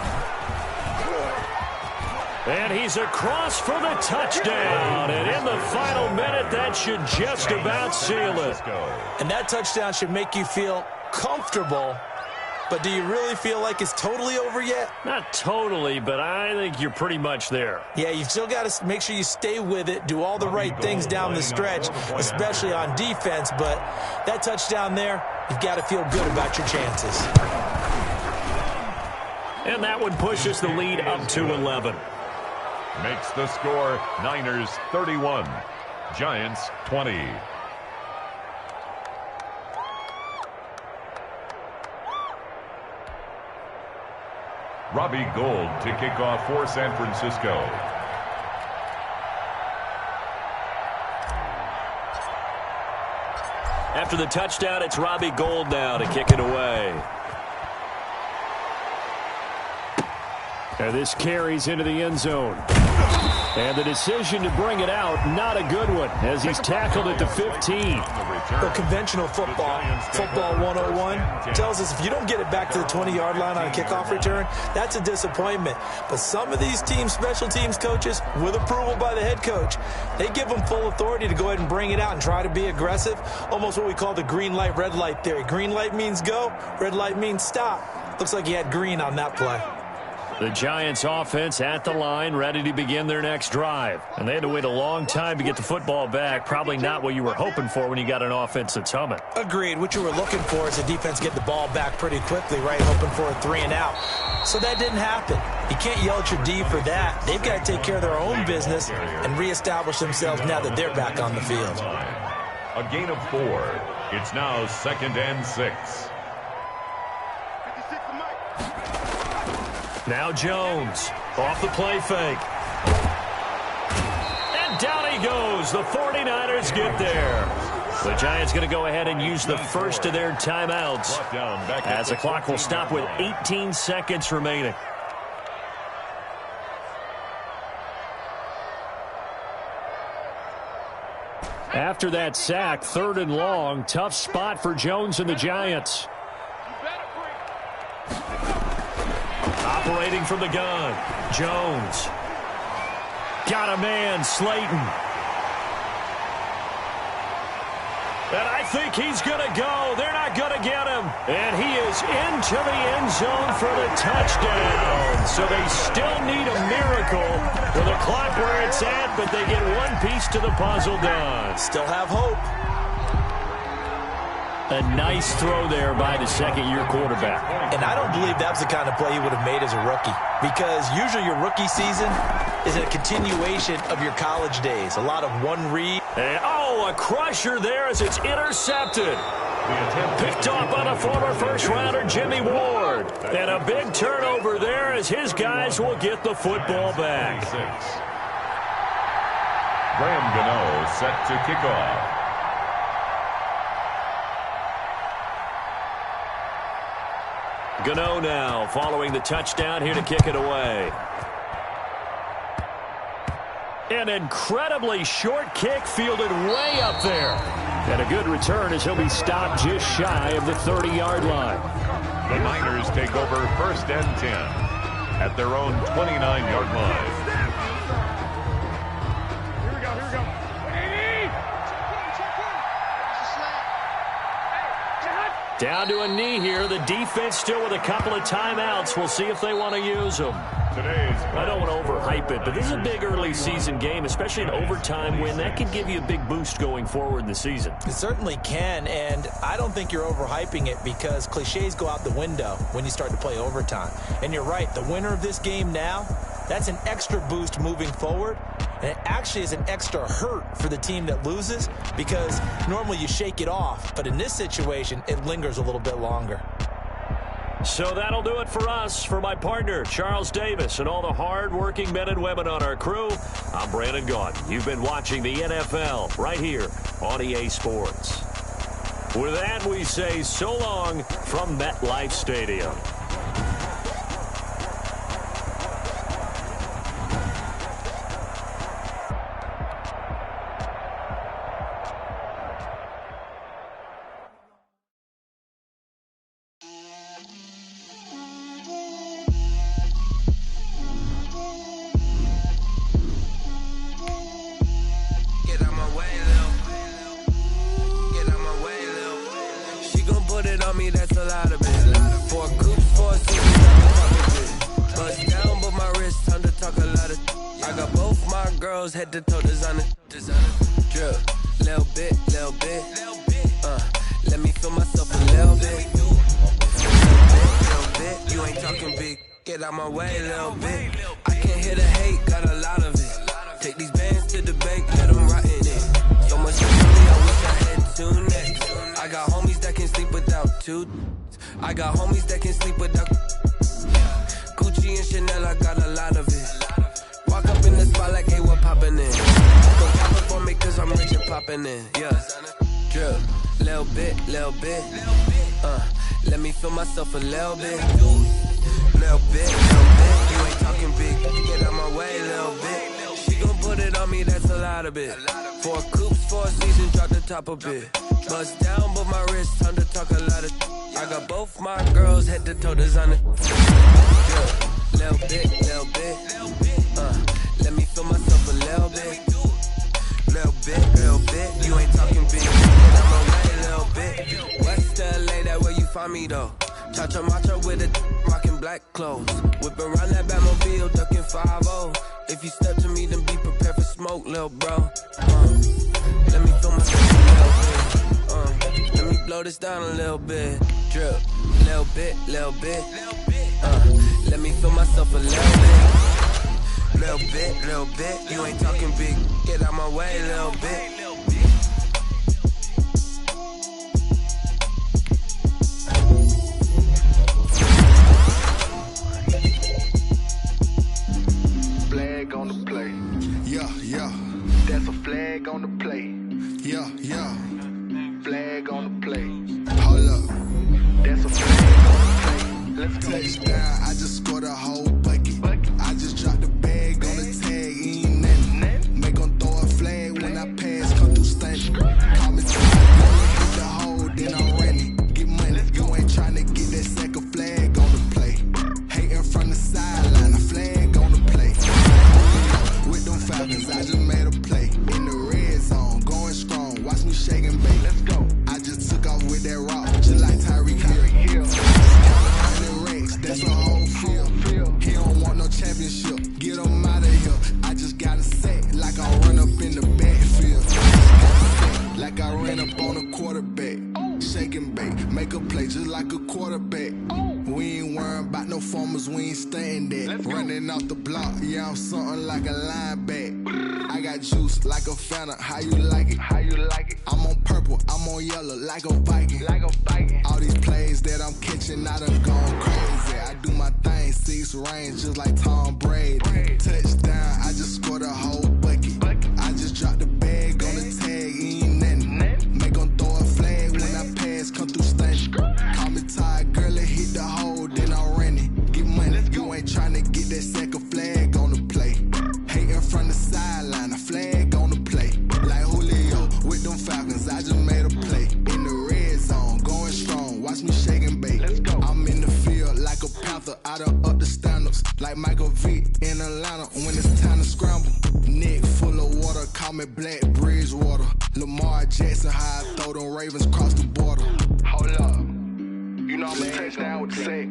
And he's across for the touchdown. And in the final minute, that should just about seal it. And that touchdown should make you feel comfortable but do you really feel like it's totally over yet? Not totally, but I think you're pretty much there. Yeah, you've still got to make sure you stay with it, do all the right things down the stretch, especially on defense, but that touchdown there, you've got to feel good about your chances. And that would push us the lead up to 11. Makes the score Niners 31, Giants 20. Robbie Gould to kick off for San Francisco. After the touchdown, it's Robbie Gould now to kick it away. And this carries into the end zone. And the decision to bring it out, not a good one, as he's tackled at the 15. Well, conventional football 101, tells us if you don't get it back to the 20-yard line on a kickoff return, that's a disappointment. But some of these special teams coaches, with approval by the head coach, they give them full authority to go ahead and bring it out and try to be aggressive, almost what we call the green light, red light theory. Green light means go, red light means stop. Looks like he had green on that play. The Giants offense at the line, ready to begin their next drive. And they had to wait a long time to get the football back. Probably not what you were hoping for when you got an offense that's humming. Agreed. What you were looking for is the defense get the ball back pretty quickly, right? Hoping for a 3 and out. So that didn't happen. You can't yell at your D for that. They've got to take care of their own business and reestablish themselves now that they're back on the field. A gain of 4. It's now 2nd and 6. Now Jones, off the play fake. And down he goes. The 49ers get there. The Giants going to go ahead and use the first of their timeouts, as the clock will stop with 18 seconds remaining. After that sack, 3rd and long, tough spot for Jones and the Giants. Operating from the gun, Jones. Got a man, Slayton. And I think he's going to go. They're not going to get him. And he is into the end zone for the touchdown. So they still need a miracle with the clock where it's at, but they get one piece to the puzzle done. Still have hope. A nice throw there by the second-year quarterback. And I don't believe that was the kind of play he would have made as a rookie, because usually your rookie season is a continuation of your college days. A lot of one read. And, a crusher there as it's intercepted. Picked off by the former first-rounder Jimmy Ward. And a big turnover there as his guys will get the football back. Graham Gano set to kick off. Gano now following the touchdown here to kick it away. An incredibly short kick fielded way up there. And a good return as he'll be stopped just shy of the 30-yard line. The Niners take over 1st and 10 at their own 29-yard line. Down to a knee here. The defense still with a couple of timeouts. We'll see if they want to use them. I don't want to overhype it, but this is a big early season game, especially an overtime win. That can give you a big boost going forward in the season. It certainly can, and I don't think you're overhyping it, because cliches go out the window when you start to play overtime. And you're right, the winner of this game now, that's an extra boost moving forward. And it actually is an extra hurt for the team that loses, because normally you shake it off. But in this situation, it lingers a little bit longer. So that'll do it for us. For my partner, Charles Davis, and all the hard-working men and women on our crew, I'm Brandon Gaudin. You've been watching the NFL right here on EA Sports. With that, we say so long from MetLife Stadium. That's a lot of it. For season, drop the top of it. Bust down, but my wrist, time to talk a lot of. I got both my girls head to toe designer. Drip, little bit. Let me feel myself a little bit. Little bit. You ain't talking big. Get out my way, little bit. I can't hear the hate, got a lot of it. Take these bands to the bank, let them rot in it. So much to me, I wish I had two necks. I got homies that can sleep without two. I got homies that can sleep without Gucci and Chanel, I got a lot of it. Walk up in the spot like, hey, what poppin' in? Don't pop it for me cause I'm rich and poppin' in, yeah. Drip, little bit. Let me feel myself a little bit. Little bit. You ain't talking big, get out my way, little bit. She gon' put it on me, that's a lot of it. 4 coops, 4 seasons, drop the top a bit. Bust down, but my wrist, time to talk a lot of. I got both my girls head to toe designer. Little bit. Let me feel myself a little bit. Little bit. You ain't talking big, get out my way, little bit. West LA, that where you find me though. Cha-cha matcha with a rockin' black clothes. Whip around that Batmobile, duckin' 5-0. If you step to me, then be prepared for smoke, lil' bro. Let me feel myself a little bit. Let me blow this down a little bit. Drip, little bit. Let me feel myself a little bit. Little bit. You ain't talking big. Get out my way, little bit. Flag on the play. Yeah. That's a flag on the play. Yeah. Flag on the play. Hold up. That's a flag on the play. Let's go. Touchdown, I just scored a whole bucket. I just dropped the bag on the tag, ain't nothing. Make 'em throw a flag when I pass, come through stunting. Call me time, hit the hole, then I'm running. Get money, you ain't tryna get that second flag on the play. Hating from the sideline, a flag on the play. With them Falcons, I just made a play. In the red zone, going strong, watch me shake and bake. Let's go. I just took off with that rock, just like Tyreek Hill. That's a whole field. He don't want no championship. Get him out of here. I just got a set like I run up in the backfield. Like I ran up on a quarterback. Shake and bake. Make a play just like a quarterback. We ain't worrying about no formers. We ain't staying there. Running off the block. Yeah, I'm something like a linebacker. I got juice like a Fanta. How you like it? I'm on purple. I'm on yellow like a Viking. All these plays that I'm catching, I done gone crazy. I do my thing, 6 range just like Tom Brady. Touchdown, I just scored a whole bucket. I just dropped the bag on the tag, ain't nothing. Make 'em throw a flag when I pass, come through stunting. Call me tired, girl, it hit the hole, then I'm running. Get money, you ain't tryna get that second flag on the play. Hating from the sideline, a flag on the play. Like Julio with them Falcons, I just made a play. In the red zone, going strong, watch me shake and bake. I'm in the field like a panther, I done up the standards. Like Michael Vick in Atlanta when it's time to scramble. Neck full of water, call me Black Bridgewater. Lamar Jackson, how I throw them Ravens cross the border. Hold up. You know I'm a touchdown with the sack.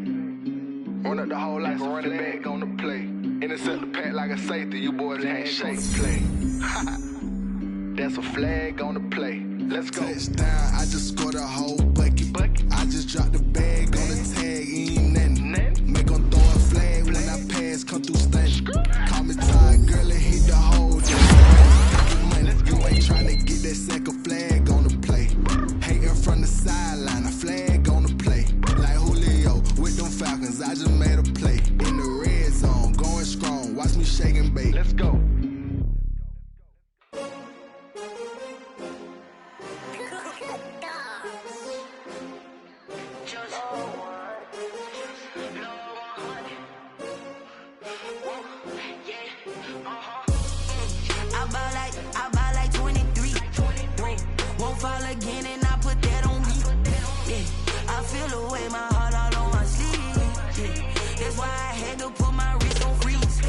Run up the hole like a running back on the play. Intercept the pack like a safety. You boys can't shake play. That's a flag on the play. Let's go. Touchdown, I just scored a whole bucket. I just dropped the bag on the tag, ain't nothing. Make 'em throw a flag when I pass, come through stunting. Call me tired, girl, it hit the hole. Then get money, you ain't tryna get that second flag on the play. Hating from the sideline, a flag on the play. Like Julio with them Falcons, I just made a play. In the red zone, going strong, watch me shake and bake. Let's go. I buy like 23. Won't fall again and I put that on me. Yeah, I feel the way, my heart all on my sleeve. Yeah, that's why I had to put my wrist on freeze.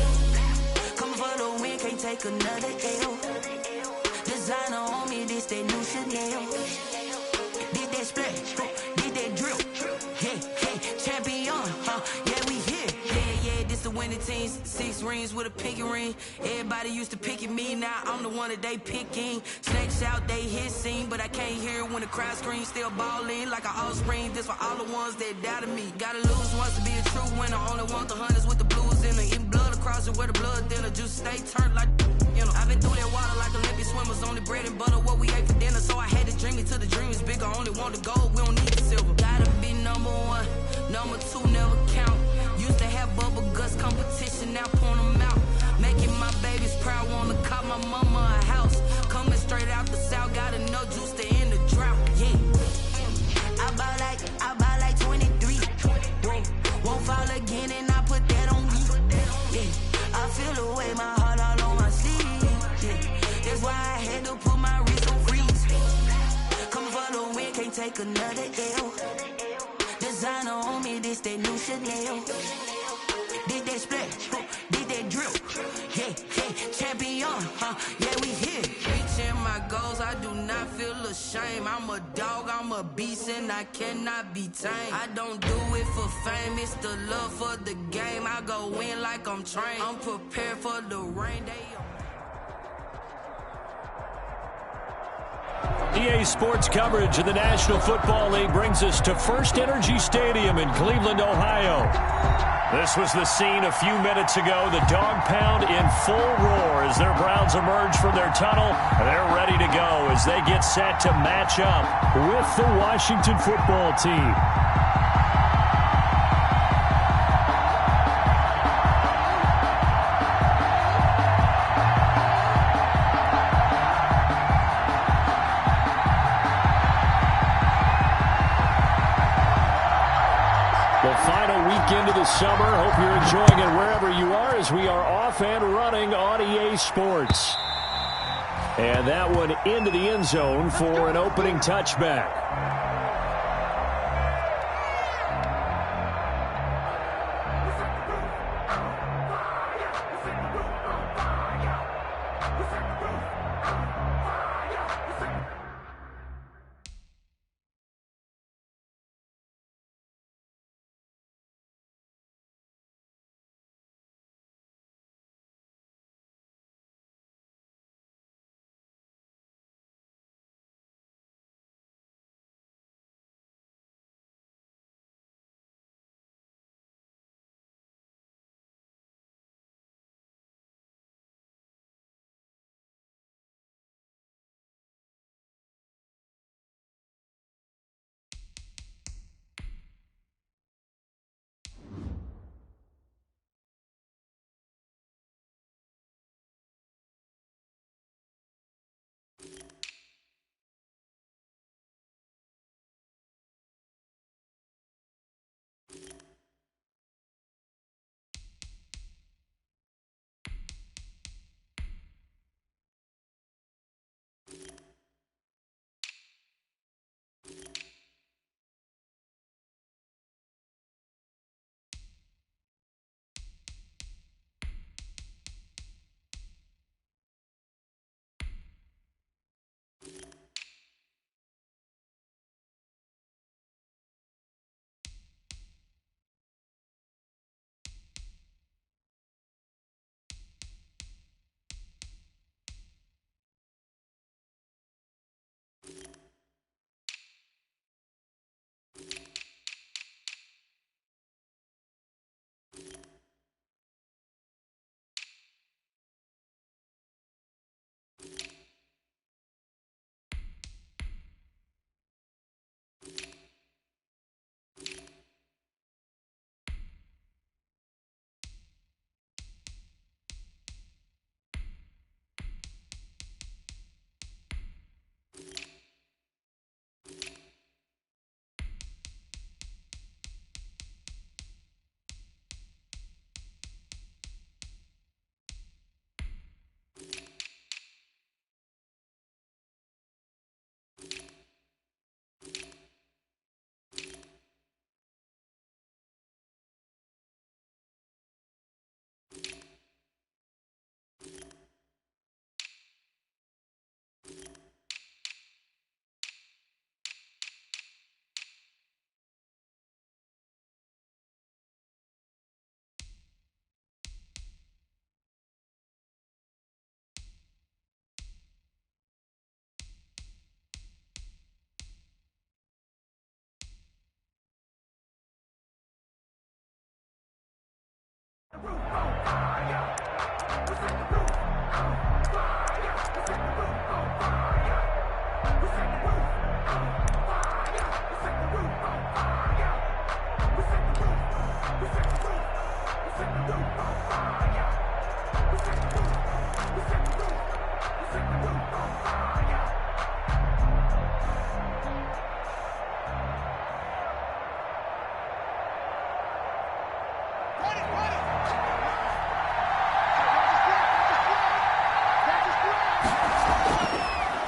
Coming for the win, can't take another L. Designer on me, this that new Chanel. Did that splash, did that drip. Yeah, champion, 20 teams, 6 rings with a pinky ring. Everybody used to pick at me, now I'm the one that they picking. Snakes out, they hit scene, but I can't hear it when the crowd screams. Still ballin' like an offspring. This for all the ones that doubted me. Gotta lose once to be a true winner. Only want the hunters with the blues in it. Eating blood across it where the blood dinner. Juice stay turned like, you know. I've been through that water like Olympic swimmers. Only bread and butter, what we ate for dinner. So I had to dream it till the dream is bigger. Only want the gold, we don't need the silver. Gotta be number one, number two never count. Used to have bubble guts competition, now point them out. Making my babies proud, wanna call my mama a house. Coming straight out the south, got enough juice to end the drought. Yeah, I bought like 23. Whoa, won't fall again, and I put that on me. Yeah, I feel the way, my heart all on my sleeve. Yeah, that's why I had to put my wrist on freeze. Coming for the win, can't take another L. Designer on me, this that new Chanel. Did that splash, did that drip. Yeah, champion, yeah, we here. Reaching my goals, I do not feel ashamed. I'm a dog, I'm a beast, and I cannot be tamed. I don't do it for fame, it's the love for the game. I go in like I'm trained. I'm prepared for the rain day. EA Sports coverage of the National Football League brings us to First Energy Stadium in Cleveland, Ohio. This was the scene a few minutes ago. The dog pound in full roar as their Browns emerge from their tunnel. And they're ready to go as they get set to match up with the Washington football team. Into the summer. Hope you're enjoying it wherever you are as we are off and running on EA Sports. And that one into the end zone for an opening touchback.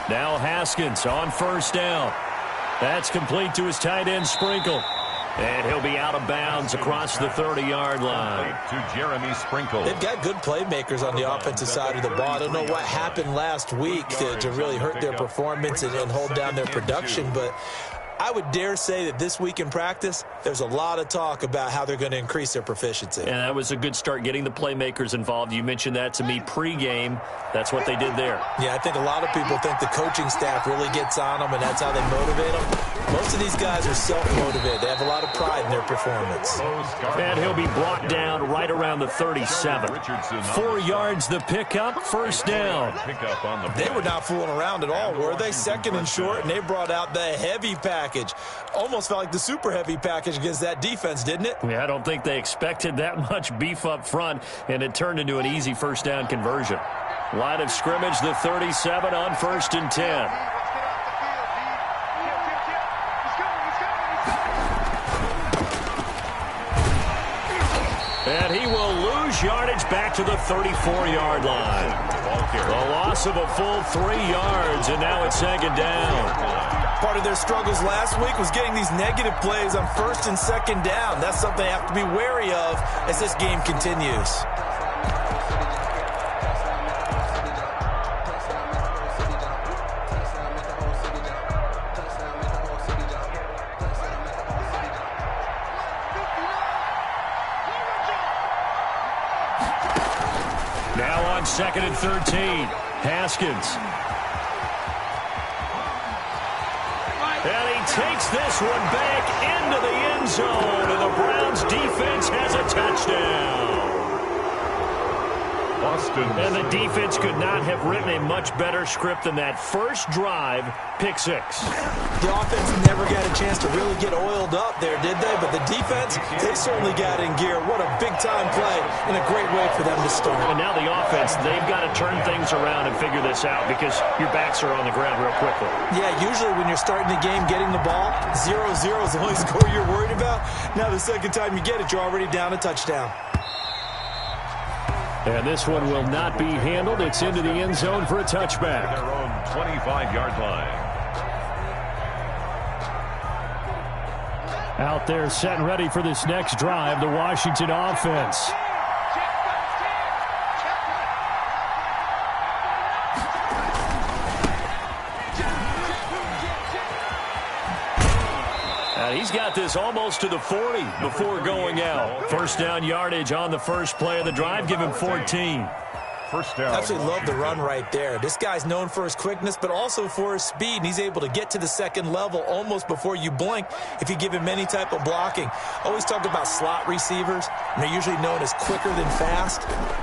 Now Haskins on first down. That's complete to his tight end, Sprinkle. And he'll be out of bounds across the 30-yard line. To Jeremy Sprinkle. They've got good playmakers on the offensive side of the ball. I don't know what happened last week to really hurt their performance and hold down their production, but I would dare say that this week in practice, there's a lot of talk about how they're going to increase their proficiency. And that was a good start, getting the playmakers involved. You mentioned that to me pregame. That's what they did there. Yeah, I think a lot of people think the coaching staff really gets on them, and that's how they motivate them. Most of these guys are self-motivated. They have a lot of pride in their performance. And he'll be brought down right around the 37. 4 yards the pickup, first down. They were not fooling around at all, were they? Second and short, and they brought out the heavy package. Almost felt like the super heavy package against that defense, didn't it? Yeah, I don't think they expected that much beef up front, and it turned into an easy first down conversion. Line of scrimmage, the 37 on first and 10. And he will lose yardage back to the 34-yard line. A loss of a full 3 yards, and now it's second down. Part of their struggles last week was getting these negative plays on first and second down. That's something they have to be wary of as this game continues. Now on second and 13, Haskins. And he takes this one back into the end zone, and the Browns defense has a touchdown. And the defense could not have written a much better script than that first drive, pick six. The offense never got a chance to really get oiled up there, did they? But the defense, they certainly got in gear. What a big-time play and a great way for them to start. And now the offense, they've got to turn things around and figure this out because your backs are on the ground real quickly. Yeah, usually when you're starting the game, getting the ball, 0-0 is the only score you're worried about. Now the second time you get it, you're already down a touchdown. And this one will not be handled. It's into the end zone for a touchback. Their own 25-yard line. Out there set and ready for this next drive, the Washington offense. He's got this almost to the 40 before going out. First down yardage on the first play of the drive. Give him 14. First down. I absolutely love the run right there. This guy's known for his quickness, but also for his speed. And he's able to get to the second level almost before you blink if you give him any type of blocking. Always talk about slot receivers, and they're usually known as quicker than fast.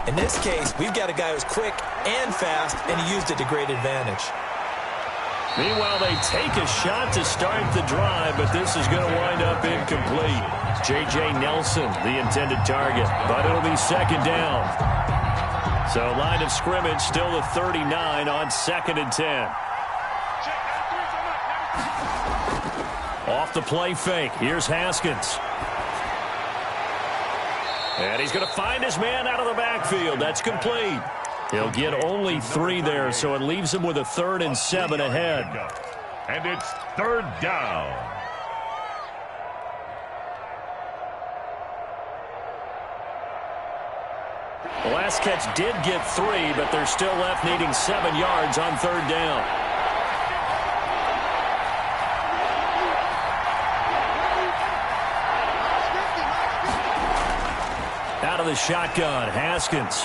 In this case, we've got a guy who's quick and fast, and he used it to great advantage. Meanwhile, they take a shot to start the drive, but this is going to wind up incomplete. J.J. Nelson, the intended target, but it'll be second down. So line of scrimmage still the 39 on second and 10. Off the play fake. Here's Haskins. And he's going to find his man out of the backfield. That's complete. He'll get only 3 there, so it leaves him with a 3rd and 7 ahead. And it's third down. The last catch did get 3, but they're still left needing 7 yards on third down. Out of the shotgun, Haskins.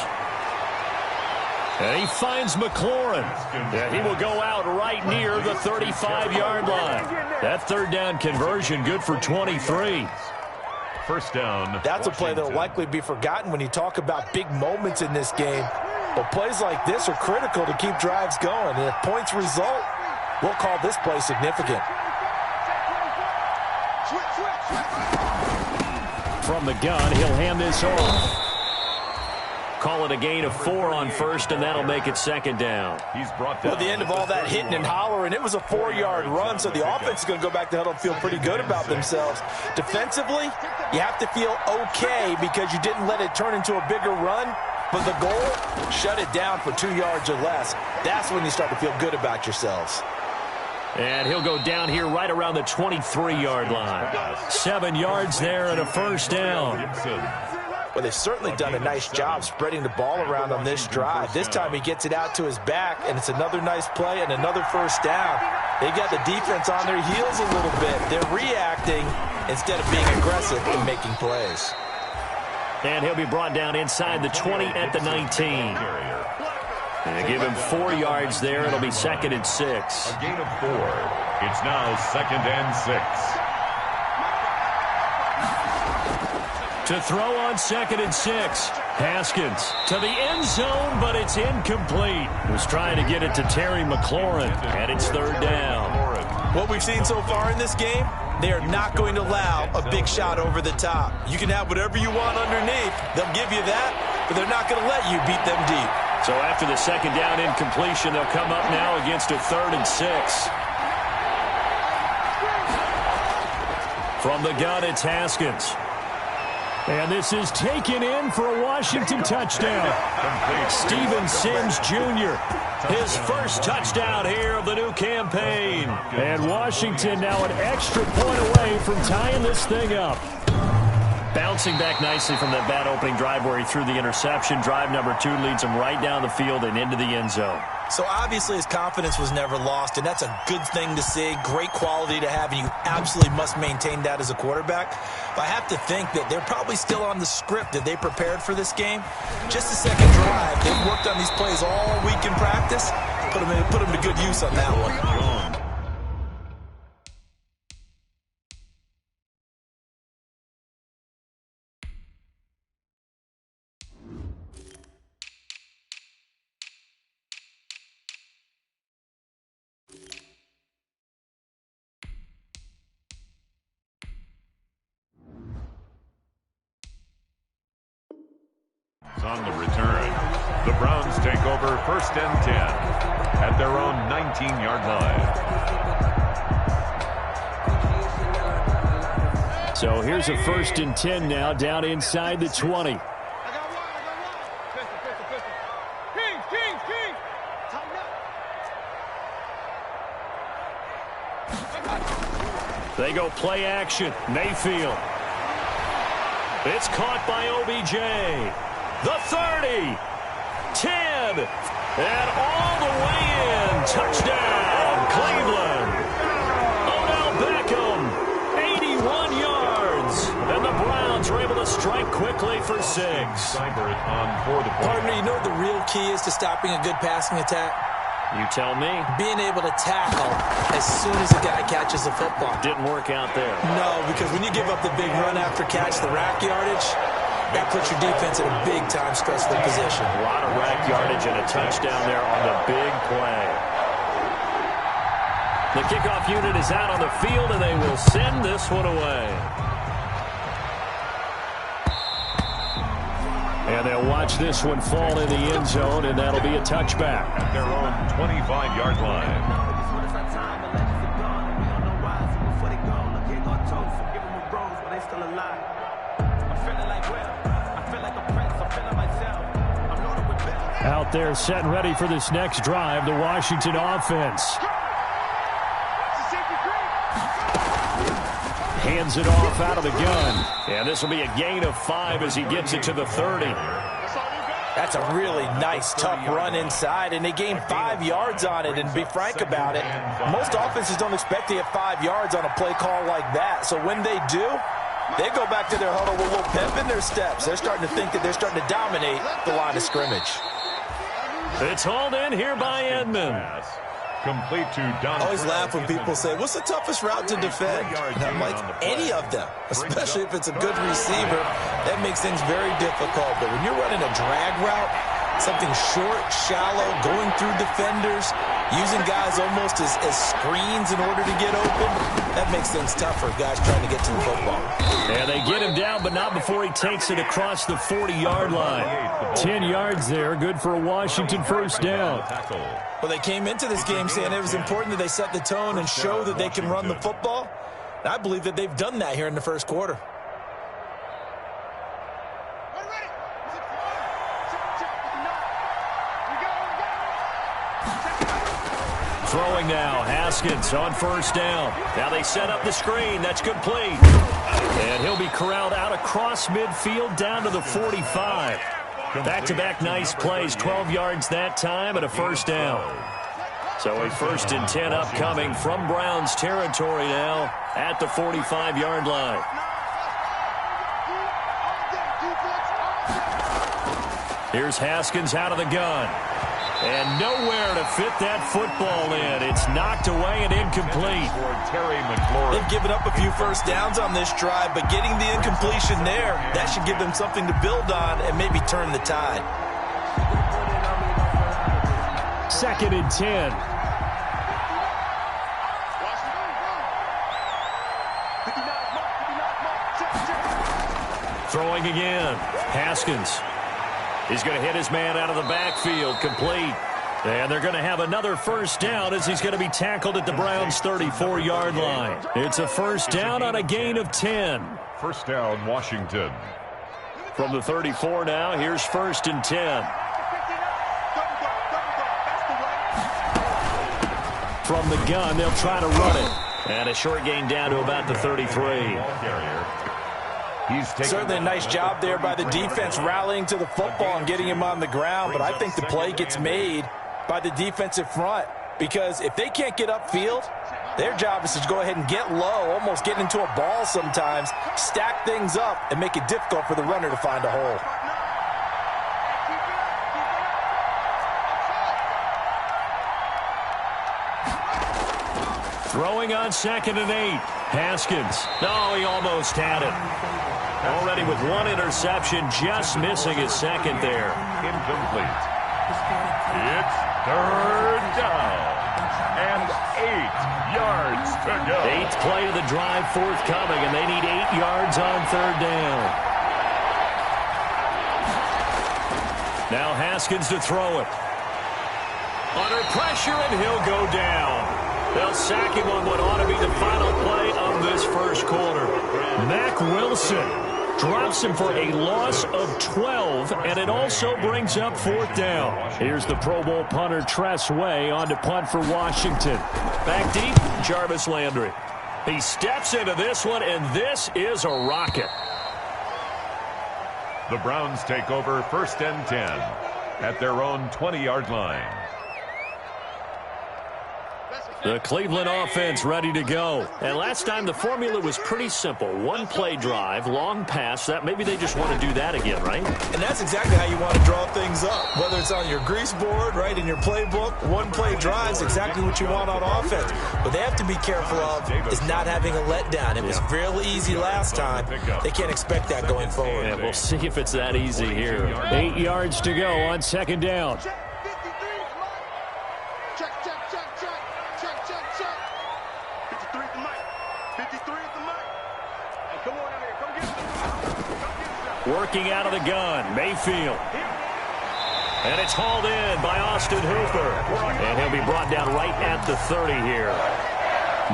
And he finds McLaurin. And he will go out right near the 35-yard line. That third down conversion good for 23. first down. That's a play that will likely be forgotten when you talk about big moments in this game. But plays like this are critical to keep drives going. And if points result, we'll call this play significant. From the gun, he'll hand this off. Call it a gain of 4 on first, and that'll make it second down. He's brought down. Well, at the end of all that hitting and hollering, it was a 4-yard run, so the offense is going to go back to huddle and feel pretty good about themselves. Defensively, you have to feel okay because you didn't let it turn into a bigger run, but the goal, shut it down for 2 yards or less. That's when you start to feel good about yourselves. And he'll go down here right around the 23-yard line. 7 yards there and a first down. Well, they've certainly done a nice job spreading the ball around on this drive. This time he gets it out to his back, and it's another nice play and another first down. They got the defense on their heels a little bit. They're reacting instead of being aggressive and making plays. And he'll be brought down inside the 20 at the 19. And give him 4 yards there. It'll be 2nd and 6. A gain of 4. It's now 2nd and 6. To throw on 2nd and 6. Haskins to the end zone, but it's incomplete. Was trying to get it to Terry McLaurin, and it's 3rd down. What we've seen so far in this game, they are not going to allow a big shot over the top. You can have whatever you want underneath. They'll give you that, but they're not going to let you beat them deep. So after the 2nd down incompletion, they'll come up now against a 3rd and 6. From the gun, it's Haskins. And this is taken in for a Washington touchdown. Steven Sims Jr., his first touchdown here of the new campaign. And Washington now an extra point away from tying this thing up. Bouncing back nicely from that bad opening drive where he threw the interception. Drive number 2 leads him right down the field and into the end zone. So obviously his confidence was never lost, and that's a good thing to see, great quality to have, and you absolutely must maintain that as a quarterback. But I have to think that they're probably still on the script that they prepared for this game. Just the second drive, they've worked on these plays all week in practice. Put them to good use on that one. On the return, the Browns take over 1st and 10 at their own 19-yard line. So here's a 1st and 10 now down inside the 20. They go play action. Mayfield. It's caught by OBJ. The 30, 10, and all the way in. Touchdown, Cleveland. Odell Beckham, 81 yards. And the Browns are able to strike quickly for 6. Partner, you know what the real key is to stopping a good passing attack? You tell me. Being able to tackle as soon as a guy catches the football. Didn't work out there. No, because when you give up the big run after catch, the rack yardage, that puts your defense in a big-time stressful position. A lot of rack yardage and a touchdown there on the big play. The kickoff unit is out on the field, and they will send this one away. And they'll watch this one fall in the end zone, and that'll be a touchback. At their own 25-yard line. Out there set and ready for this next drive, the Washington offense. Hands it off out of the gun. And this will be a gain of 5 as he gets it to the 30. That's a really nice, tough run inside, and they gained 5 yards on it. And to be frank about it, most offenses don't expect to get 5 yards on a play call like that. So when they do, they go back to their huddle with a little pep in their steps. They're starting to think that they're starting to dominate the line of scrimmage. It's hauled in here by Edmonds. Complete to Don. I always laugh when people say, what's the toughest route to defend? And I'm like, any of them, especially if it's a good receiver. That makes things very difficult. But when you're running a drag route, something short, shallow, going through defenders, using guys almost as screens in order to get open, that makes things tough for guys trying to get to the football. And they get him down, but not before he takes it across the 40-yard line. 10 yards there, good for a Washington first down. Well, they came into this game saying it was important that they set the tone and show that they can run the football. And I believe that they've done that here in the first quarter. Throwing now, Haskins on first down. Now they set up the screen. That's complete. And he'll be corralled out across midfield down to the 45. Back-to-back nice plays, 12 yards that time and a first down. So a 1st and 10 upcoming from Browns territory now at the 45-yard line. Here's Haskins out of the gun. And nowhere to fit that football in. It's knocked away and incomplete. They've given up a few first downs on this drive, but getting the incompletion there, that should give them something to build on and maybe turn the tide. 2nd and 10. Throwing again. Haskins. He's going to hit his man out of the backfield, complete. And they're going to have another first down as he's going to be tackled at the Browns' 34-yard line. It's a first down on a gain of 10. First down, Washington. From the 34 now, here's 1st and 10. From the gun, they'll try to run it. And a short gain down to about the 33. Certainly a nice job there by the defense rallying to the football and getting him on the ground, but I think the play gets made by the defensive front because if they can't get upfield, their job is to go ahead and get low, almost get into a ball sometimes, stack things up, and make it difficult for the runner to find a hole. Throwing on 2nd and 8. Haskins. No, he almost had it. Already with one interception, just missing his second there. Incomplete. It's 3rd down. And 8 yards to go. 8th play of the drive forthcoming, and they need 8 yards on 3rd down. Now Haskins to throw it. Under pressure, and he'll go down. They'll sack him on what ought to be the final play of this first quarter. Mack Wilson drops him for a loss of 12, and it also brings up 4th down. Here's the Pro Bowl punter Tress Way on to punt for Washington. Back deep, Jarvis Landry. He steps into this one, and this is a rocket. The Browns take over 1st and 10 at their own 20-yard line. The Cleveland offense ready to go. And last time the formula was pretty simple. One play drive, long pass. That maybe they just want to do that again, right? And that's exactly how you want to draw things up. Whether it's on your grease board, right, in your playbook, one play drive is exactly what you want on offense. What they have to be careful of is not having a letdown. It was fairly easy last time. They can't expect that going forward. Yeah, we'll see if it's that easy here. 8 yards to go on 2nd down. Working out of the gun, Mayfield. And it's hauled in by Austin Hooper. And he'll be brought down right at the 30 here.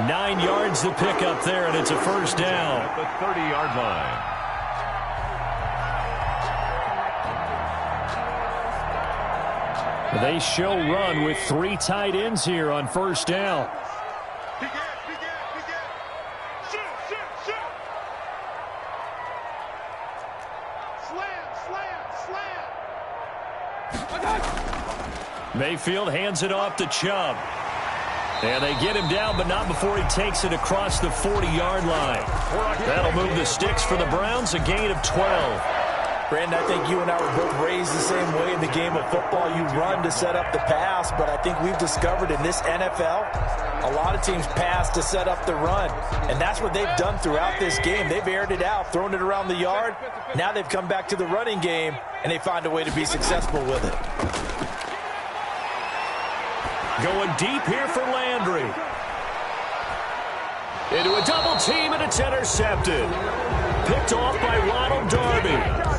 9 yards to pick up there, and it's a first down. At the 30-yard line. They show run with 3 tight ends here on first down. Mayfield hands it off to Chubb. And they get him down, but not before he takes it across the 40-yard line. That'll move the sticks for the Browns, a gain of 12. Brandon, I think you and I were both raised the same way in the game of football. You run to set up the pass, but I think we've discovered in this NFL, a lot of teams pass to set up the run, and that's what they've done throughout this game. They've aired it out, thrown it around the yard. Now they've come back to the running game, and they find a way to be successful with it. Going deep here for Landry. Into a double team, and it's intercepted. Picked off by Ronald Darby.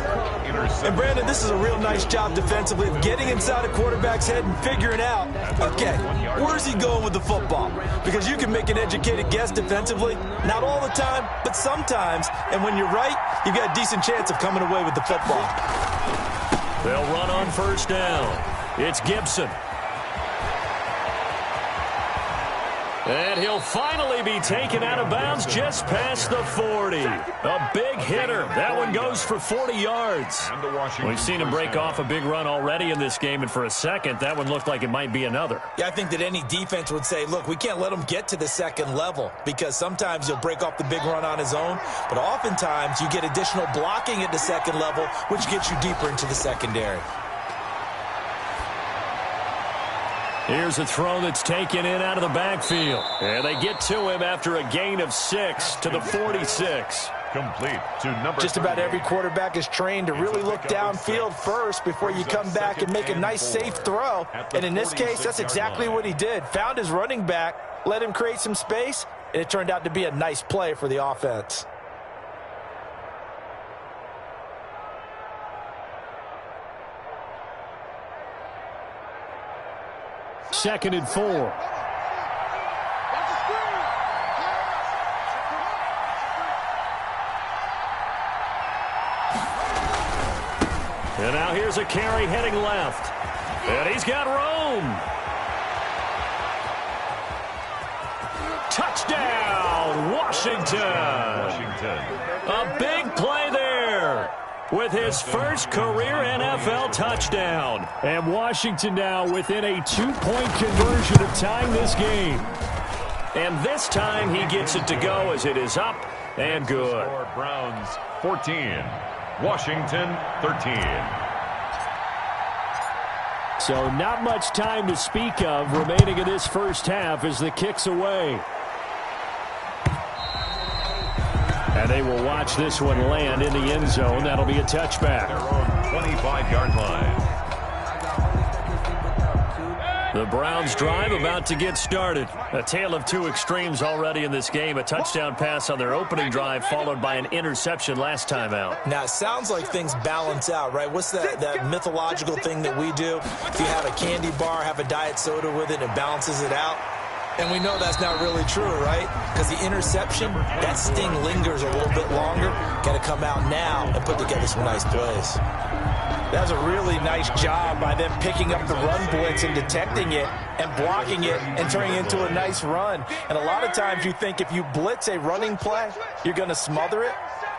And, Brandon, this is a real nice job defensively of getting inside a quarterback's head and figuring out, okay, where's he going with the football? Because you can make an educated guess defensively, not all the time, but sometimes. And when you're right, you've got a decent chance of coming away with the football. They'll run on first down. It's Gibson. And he'll finally be taken out of bounds just past the 40. A big hitter. That one goes for 40 yards. We've seen him break off a big run already in this game, and for a second, that one looked like it might be another. Yeah, I think that any defense would say, look, we can't let him get to the second level, because sometimes he'll break off the big run on his own, but oftentimes you get additional blocking at the second level, which gets you deeper into the secondary. Here's a throw that's taken in out of the backfield. And they get to him after a gain of 6 to the 46. Complete to number Just about every quarterback is trained to really look downfield first before you come back and make a nice, safe throw. And in this case, that's exactly what he did. Found his running back, let him create some space, and it turned out to be a nice play for the offense. Second and 4. And now here's a carry heading left. And he's got room. Touchdown, Washington. A big play there with his first career NFL touchdown. And Washington now within a 2-point conversion of tying this game. And this time he gets it to go as it is up and good. Browns 14, Washington 13. So not much time to speak of remaining in this first half as the kick's away. And they will watch this one land in the end zone. That'll be a touchback. Their own 25-yard line. The Browns drive about to get started. A tale of two extremes already in this game. A touchdown pass on their opening drive followed by an interception last time out. Now, it sounds like things balance out, right? What's that mythological thing that we do? If you have a candy bar, have a diet soda with it, it balances it out. And we know that's not really true, right? Because the interception, that sting lingers a little bit longer. Got to come out now and put together some nice plays. That was a really nice job by them picking up the run blitz and detecting it and blocking it and turning it into a nice run. And a lot of times you think if you blitz a running play, you're going to smother it.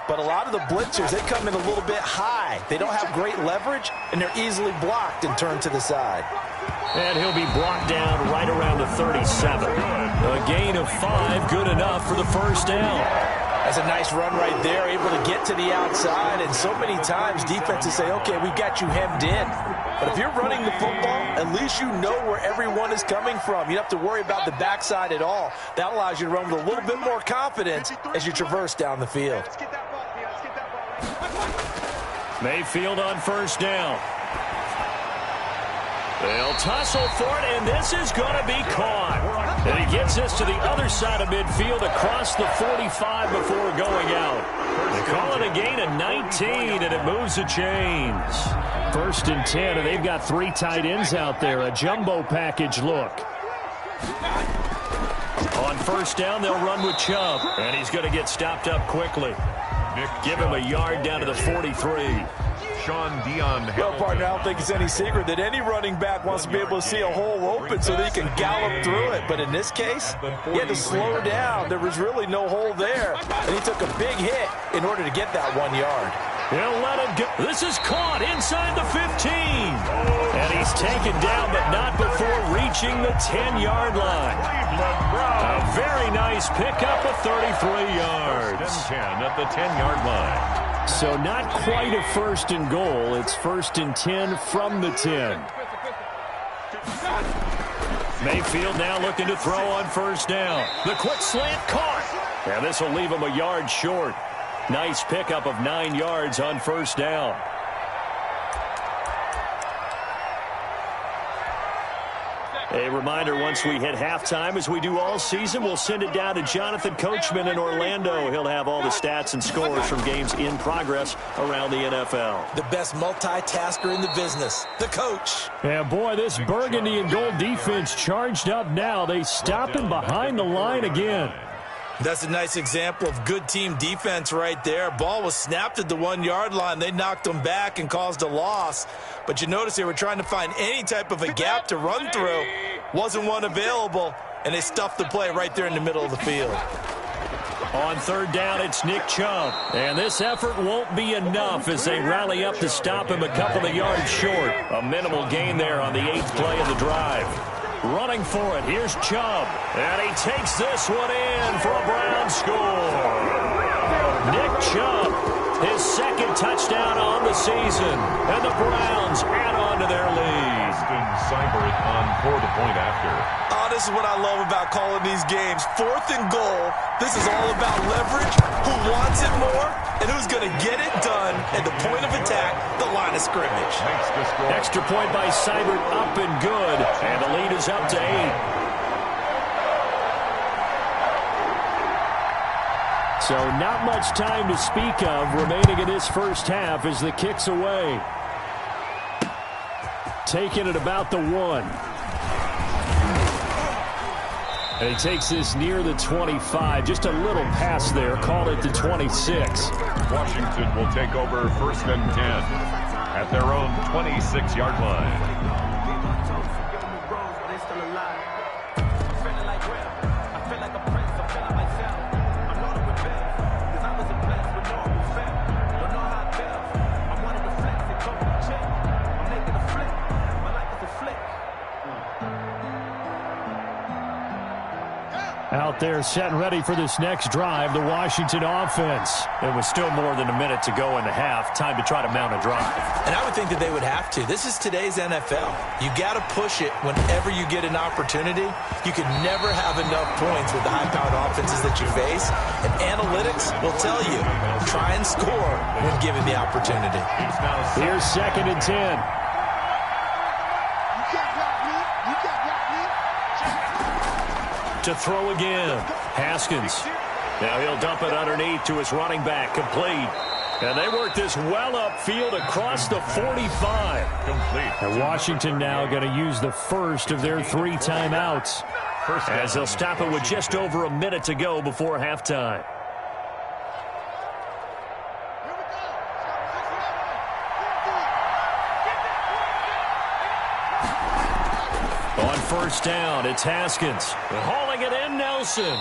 But a lot of the blitzers, they come in a little bit high. They don't have great leverage, and they're easily blocked and turned to the side. And he'll be brought down right around the 37. A gain of 5, good enough for the first down. That's a nice run right there, able to get to the outside. And so many times defenses say, okay, we've got you hemmed in. But if you're running the football, at least you know where everyone is coming from. You don't have to worry about the backside at all. That allows you to run with a little bit more confidence as you traverse down the field. Mayfield on first down. They'll tussle for it, and this is going to be caught. And he gets this to the other side of midfield across the 45 before going out. They call it a gain of 19, and it moves the chains. First and 10, and they've got 3 tight ends out there. A jumbo package look. On first down, they'll run with Chubb, and he's going to get stopped up quickly. Give him a yard down to the 43. Sean Dion. Well, partner, I don't think it's any secret that any running back wants to be able to see a hole open so that he can gallop through it. But in this case, he had to slow down. There was really no hole there. And he took a big hit in order to get that 1 yard. He'll let him go. This is caught inside the 15. And he's taken down, but not before reaching the 10-yard line. A very nice pickup of 33 yards. 10 at the 10-yard line. So not quite a 1st and goal. It's 1st and 10 from the 10. Mayfield now looking to throw on 1st down. The quick slant caught. And this will leave him a yard short. Nice pickup of 9 yards on 1st down. A reminder, once we hit halftime, as we do all season, we'll send it down to Jonathan Coachman in Orlando. He'll have all the stats and scores from games in progress around the NFL. The best multitasker in the business, the coach. And boy, this burgundy and gold defense charged up now. They stop him behind the line again. That's a nice example of good team defense right there. Ball was snapped at the 1-yard line. They knocked him back and caused a loss. But you notice they were trying to find any type of a gap to run through. Wasn't one available, and they stuffed the play right there in the middle of the field. On 3rd down, it's Nick Chubb. And this effort won't be enough as they rally up to stop him a couple of yards short. A minimal gain there on the 8th play of the drive. Running for it, here's Chubb. And he takes this one in for a Brown score. Nick Chubb, his 2nd touchdown on the season. And the Browns add on to their lead. Austin Seibert on for the point after. Oh, this is what I love about calling these games. 4th and goal. This is all about leverage, who wants it more, and who's going to get it done at the point of attack, the line of scrimmage. Extra point by Seibert, up and good. And the lead is up to 8. So not much time to speak of remaining in this 1st half as the kick's away. Taking it about the 1. And he takes this near the 25. Just a little pass there. Call it the 26. Washington will take over 1st and 10 at their own 26-yard line. Out there set and ready for this next drive, the Washington offense. It was still more than a minute to go in the half. Time to try to mount a drive. And I would think that they would have to. This is today's NFL. You got to push it whenever you get an opportunity. You can never have enough points with the high-powered offenses that you face. And analytics will tell you, try and score when given the opportunity. Here's 2nd and 10. To throw again. Haskins. Now he'll dump it underneath to his running back. Complete. And they work this well upfield across the 45. Complete. And Washington now going to use the 1st of their 3 timeouts. As they'll stop it with just over a minute to go before halftime. On 1st down, it's Haskins. Hauling it in, Nelson.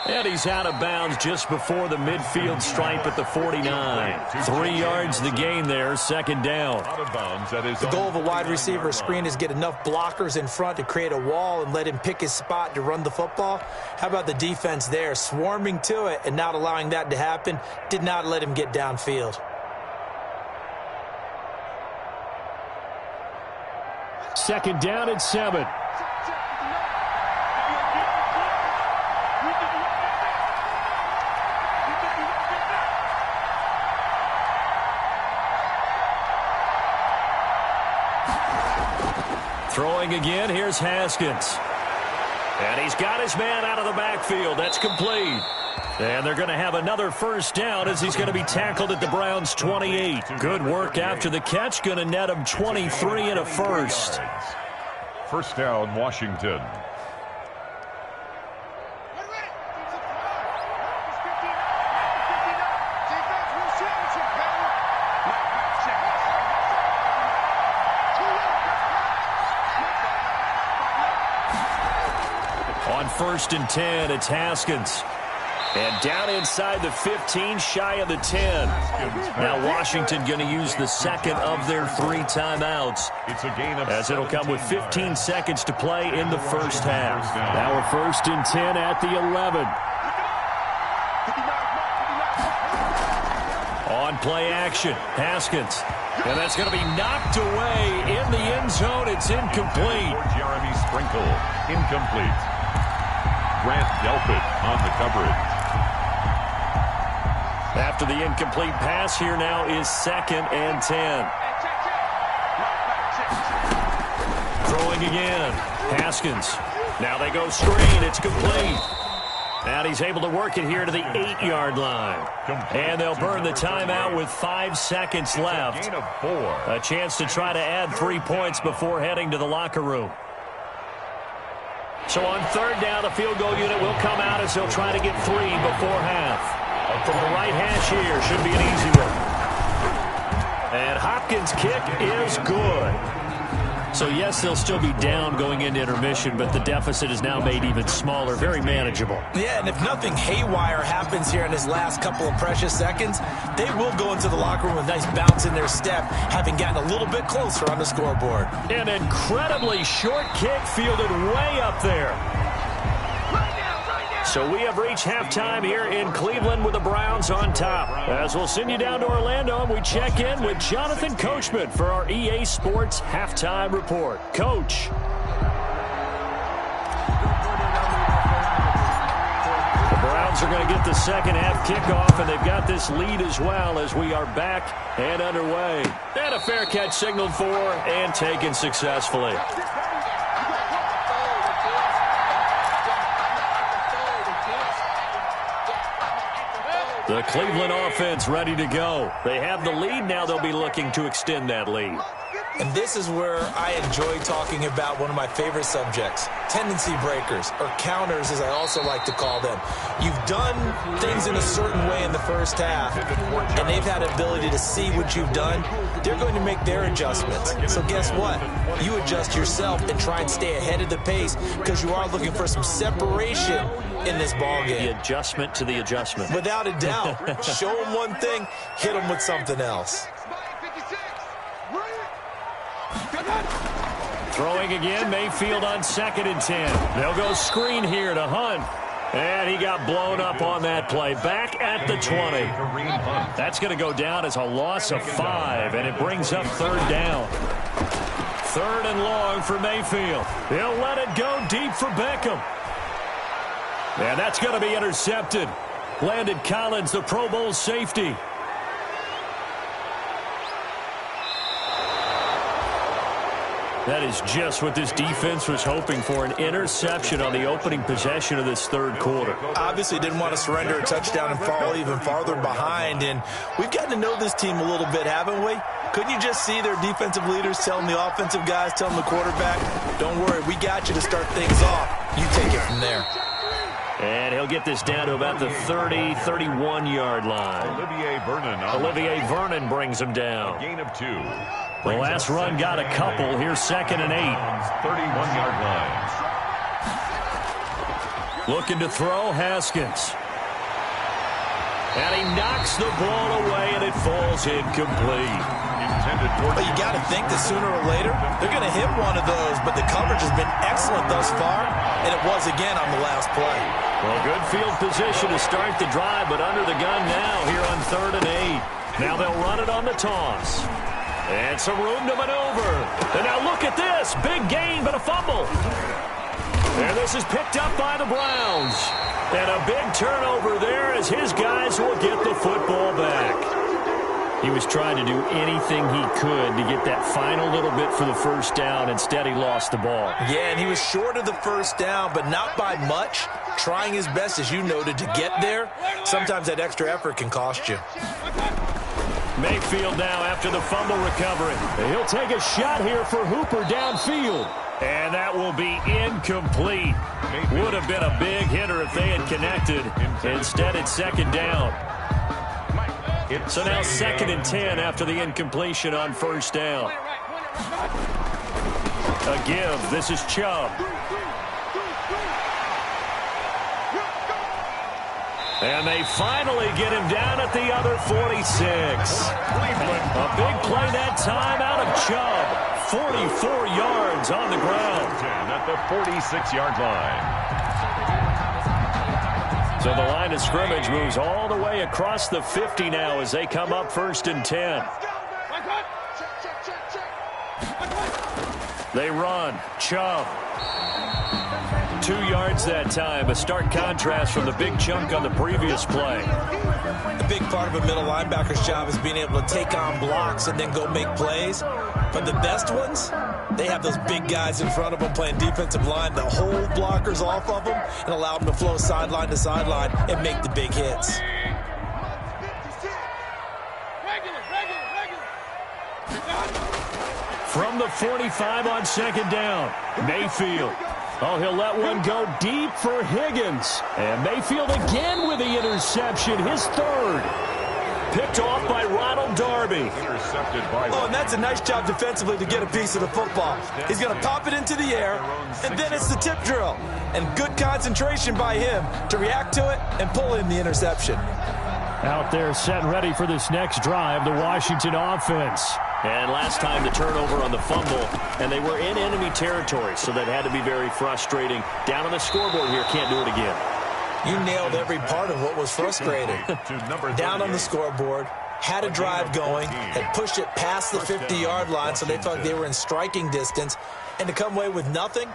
And he's out of bounds just before the midfield stripe at the 49. 3 yards the gain there, 2nd down. Out of bounds, that is the goal of a wide receiver screen is get enough blockers in front to create a wall and let him pick his spot to run the football. How about the defense there, swarming to it and not allowing that to happen? Did not let him get downfield. 2nd down and 7. Throwing again, here's Haskins. And he's got his man out of the backfield. That's complete. And they're going to have another 1st down as he's going to be tackled at the Browns' 28. Good work after the catch. Going to net him 23 and a 1st. 1st down, Washington. On 1st and 10, it's Haskins. And down inside the 15, shy of the 10. Now Washington going to use the 2nd of their 3 timeouts, as it'll come with 15 seconds to play in the 1st half. Now a 1st and 10 at the 11. On play action, Haskins. And that's going to be knocked away in the end zone. It's incomplete. For Jeremy Sprinkle, incomplete. Grant Delpit on the coverage. After the incomplete pass, here now is 2nd and 10. Throwing again. Haskins. Now they go screen. It's complete. And he's able to work it here to the 8-yard line. And they'll burn the timeout with 5 seconds left. Gain of 4. A chance to try to add 3 points before heading to the locker room. So on 3rd down, the field goal unit will come out as they'll try to get 3 before half. From the right hash here, should be an easy one. And Hopkins' kick is good. So, yes, they'll still be down going into intermission, but the deficit is now made even smaller, very manageable. Yeah, and if nothing haywire happens here in his last couple of precious seconds, they will go into the locker room with a nice bounce in their step, having gotten a little bit closer on the scoreboard. An incredibly short kick fielded way up there. So we have reached halftime here in Cleveland with the Browns on top. As we'll send you down to Orlando, and we check in with Jonathan Coachman for our EA Sports Halftime Report. Coach. The Browns are going to get the second half kickoff, and they've got this lead as well as we are back and underway. And a fair catch signaled for and taken successfully. The Cleveland offense ready to go. They have the lead. Now they'll be looking to extend that lead. And this is where I enjoy talking about one of my favorite subjects, tendency breakers, or counters as I also like to call them. You've done things in a certain way in the first half, and they've had the ability to see what you've done. They're going to make their adjustments. So guess what? You adjust yourself and try and stay ahead of the pace because you are looking for some separation in this ball game. The adjustment to the adjustment. Without a doubt. Show them one thing, hit them with something else. Throwing again, Mayfield on 2nd and 10. They'll go screen here to Hunt. And he got blown up on that play. Back at the 20. That's going to go down as a loss of 5, and it brings up 3rd down. 3rd and long for Mayfield. He'll let it go deep for Beckham. And that's going to be intercepted. Landon Collins, the Pro Bowl safety. That is just what this defense was hoping for, an interception on the opening possession of this 3rd quarter. Obviously didn't want to surrender a touchdown and fall even farther behind, and we've gotten to know this team a little bit, haven't we? Couldn't you just see their defensive leaders telling the offensive guys, telling the quarterback, don't worry, we got you to start things off. You take it from there. And he'll get this down to about the 30, 31-yard line. Olivier Vernon brings him down. Gain of 2. The last run got a couple. Here's 2nd and 8. 31-yard line. Looking to throw, Haskins. And he knocks the ball away, and it falls incomplete. But you got to think that sooner or later, they're going to hit one of those, but the coverage has been excellent thus far, and it was again on the last play. Well, good field position to start the drive, but under the gun now here on 3rd and 8. Now they'll run it on the toss. And some room to maneuver. And now look at this. Big gain, but a fumble. And this is picked up by the Browns. And a big turnover there as his guys will get the football back. He was trying to do anything he could to get that final little bit for the 1st down. Instead, he lost the ball. Yeah, and he was short of the 1st down, but not by much. Trying his best, as you noted, to get there. Sometimes that extra effort can cost you. Mayfield now after the fumble recovery. He'll take a shot here for Hooper downfield. And that will be incomplete. Would have been a big hitter if they had connected. Instead, it's 2nd down. So now 2nd and 10 after the incompletion on 1st down. A give. This is Chubb. And they finally get him down at the other 46. A big play that time out of Chubb. 44 yards on the ground. At the 46-yard line. So the line of scrimmage moves all the way across the 50 now as they come up 1st and 10. They run. Chubb. 2 yards that time. A stark contrast from the big chunk on the previous play. A big part of a middle linebacker's job is being able to take on blocks and then go make plays. But the best ones, they have those big guys in front of them playing defensive line to hold blockers off of them and allow them to flow sideline to sideline and make the big hits. From the 45 on 2nd down, Mayfield. Oh, he'll let one go deep for Higgins. And Mayfield again with the interception, his 3rd. Picked off by Ronald Darby. Oh, and that's a nice job defensively to get a piece of the football. He's going to pop it into the air, and then it's the tip drill. And good concentration by him to react to it and pull in the interception. Out there set and ready for this next drive, the Washington offense. And last time the turnover on the fumble, and they were in enemy territory, so that had to be very frustrating. Down on the scoreboard here, can't do it again. You nailed every part of what was frustrating. Down on the scoreboard, had a drive going, had pushed it past the 50-yard line, so they felt they were in striking distance, and to come away with nothing,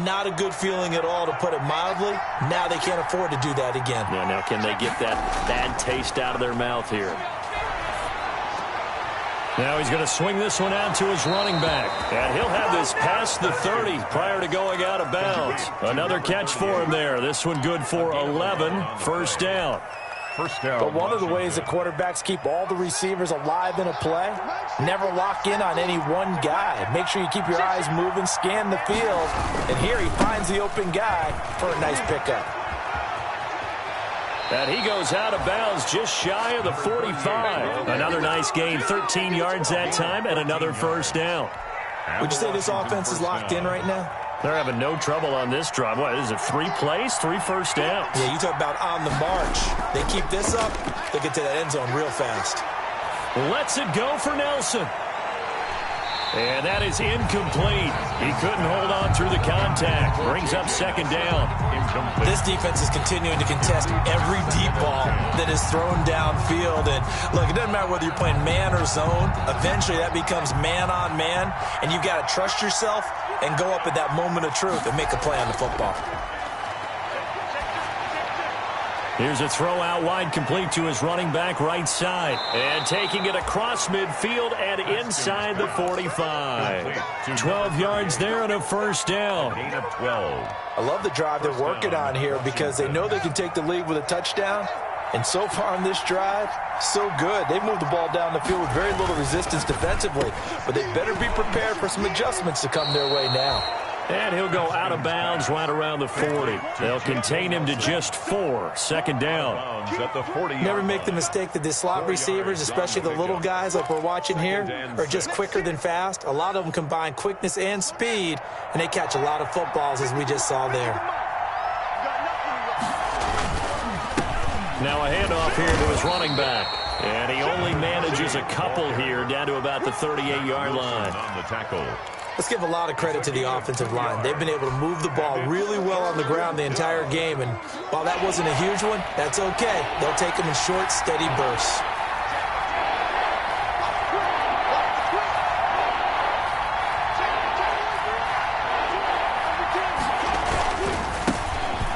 not a good feeling at all, to put it mildly. Now they can't afford to do that again. Yeah, now can they get that bad taste out of their mouth here? Now he's going to swing this one out to his running back. And he'll have this past the 30 prior to going out of bounds. Another catch for him there. This one good for 11. 1st down. But one of the ways that quarterbacks keep all the receivers alive in a play, never lock in on any one guy. Make sure you keep your eyes moving, scan the field. And here he finds the open guy for a nice pickup. And he goes out of bounds just shy of the 45. Another nice gain, 13 yards that time, and another 1st down. Would you say this offense is locked in right now? They're having no trouble on this drive. What is it, 3 plays, 3 first downs? Yeah, you talk about on the march. They keep this up, they'll get to that end zone real fast. Lets it go for Nelson. And that is incomplete. He couldn't hold on through the contact. Brings up 2nd down. This defense is continuing to contest every deep ball that is thrown downfield. And look, it doesn't matter whether you're playing man or zone. Eventually that becomes man on man. And you've got to trust yourself and go up at that moment of truth and make a play on the football. Here's a throw out wide, complete to his running back right side. And taking it across midfield and inside the 45. 12 yards there and a 1st down. Gain of 12. I love the drive they're working on here because they know they can take the lead with a touchdown. And so far on this drive, so good. They've moved the ball down the field with very little resistance defensively. But they better be prepared for some adjustments to come their way now. And he'll go out of bounds right around the 40. They'll contain him to just 4. 2nd down. Never make the mistake that the slot receivers, especially the little guys like we're watching here, are just quicker than fast. A lot of them combine quickness and speed, and they catch a lot of footballs, as we just saw there. Now a handoff here to his running back. And he only manages a couple here down to about the 38-yard line. On the tackle. Let's give a lot of credit to the offensive line. They've been able to move the ball really well on the ground the entire game. And while that wasn't a huge one, that's okay. They'll take them in short, steady bursts.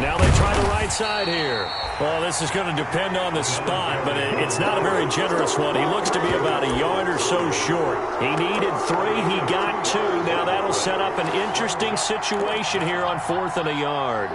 Now they try the right side here. Well, this is going to depend on the spot, but it's not a very generous one. He looks to be about a yard or so short. He needed 3. He got 2. Now that'll set up an interesting situation here on 4th and a yard.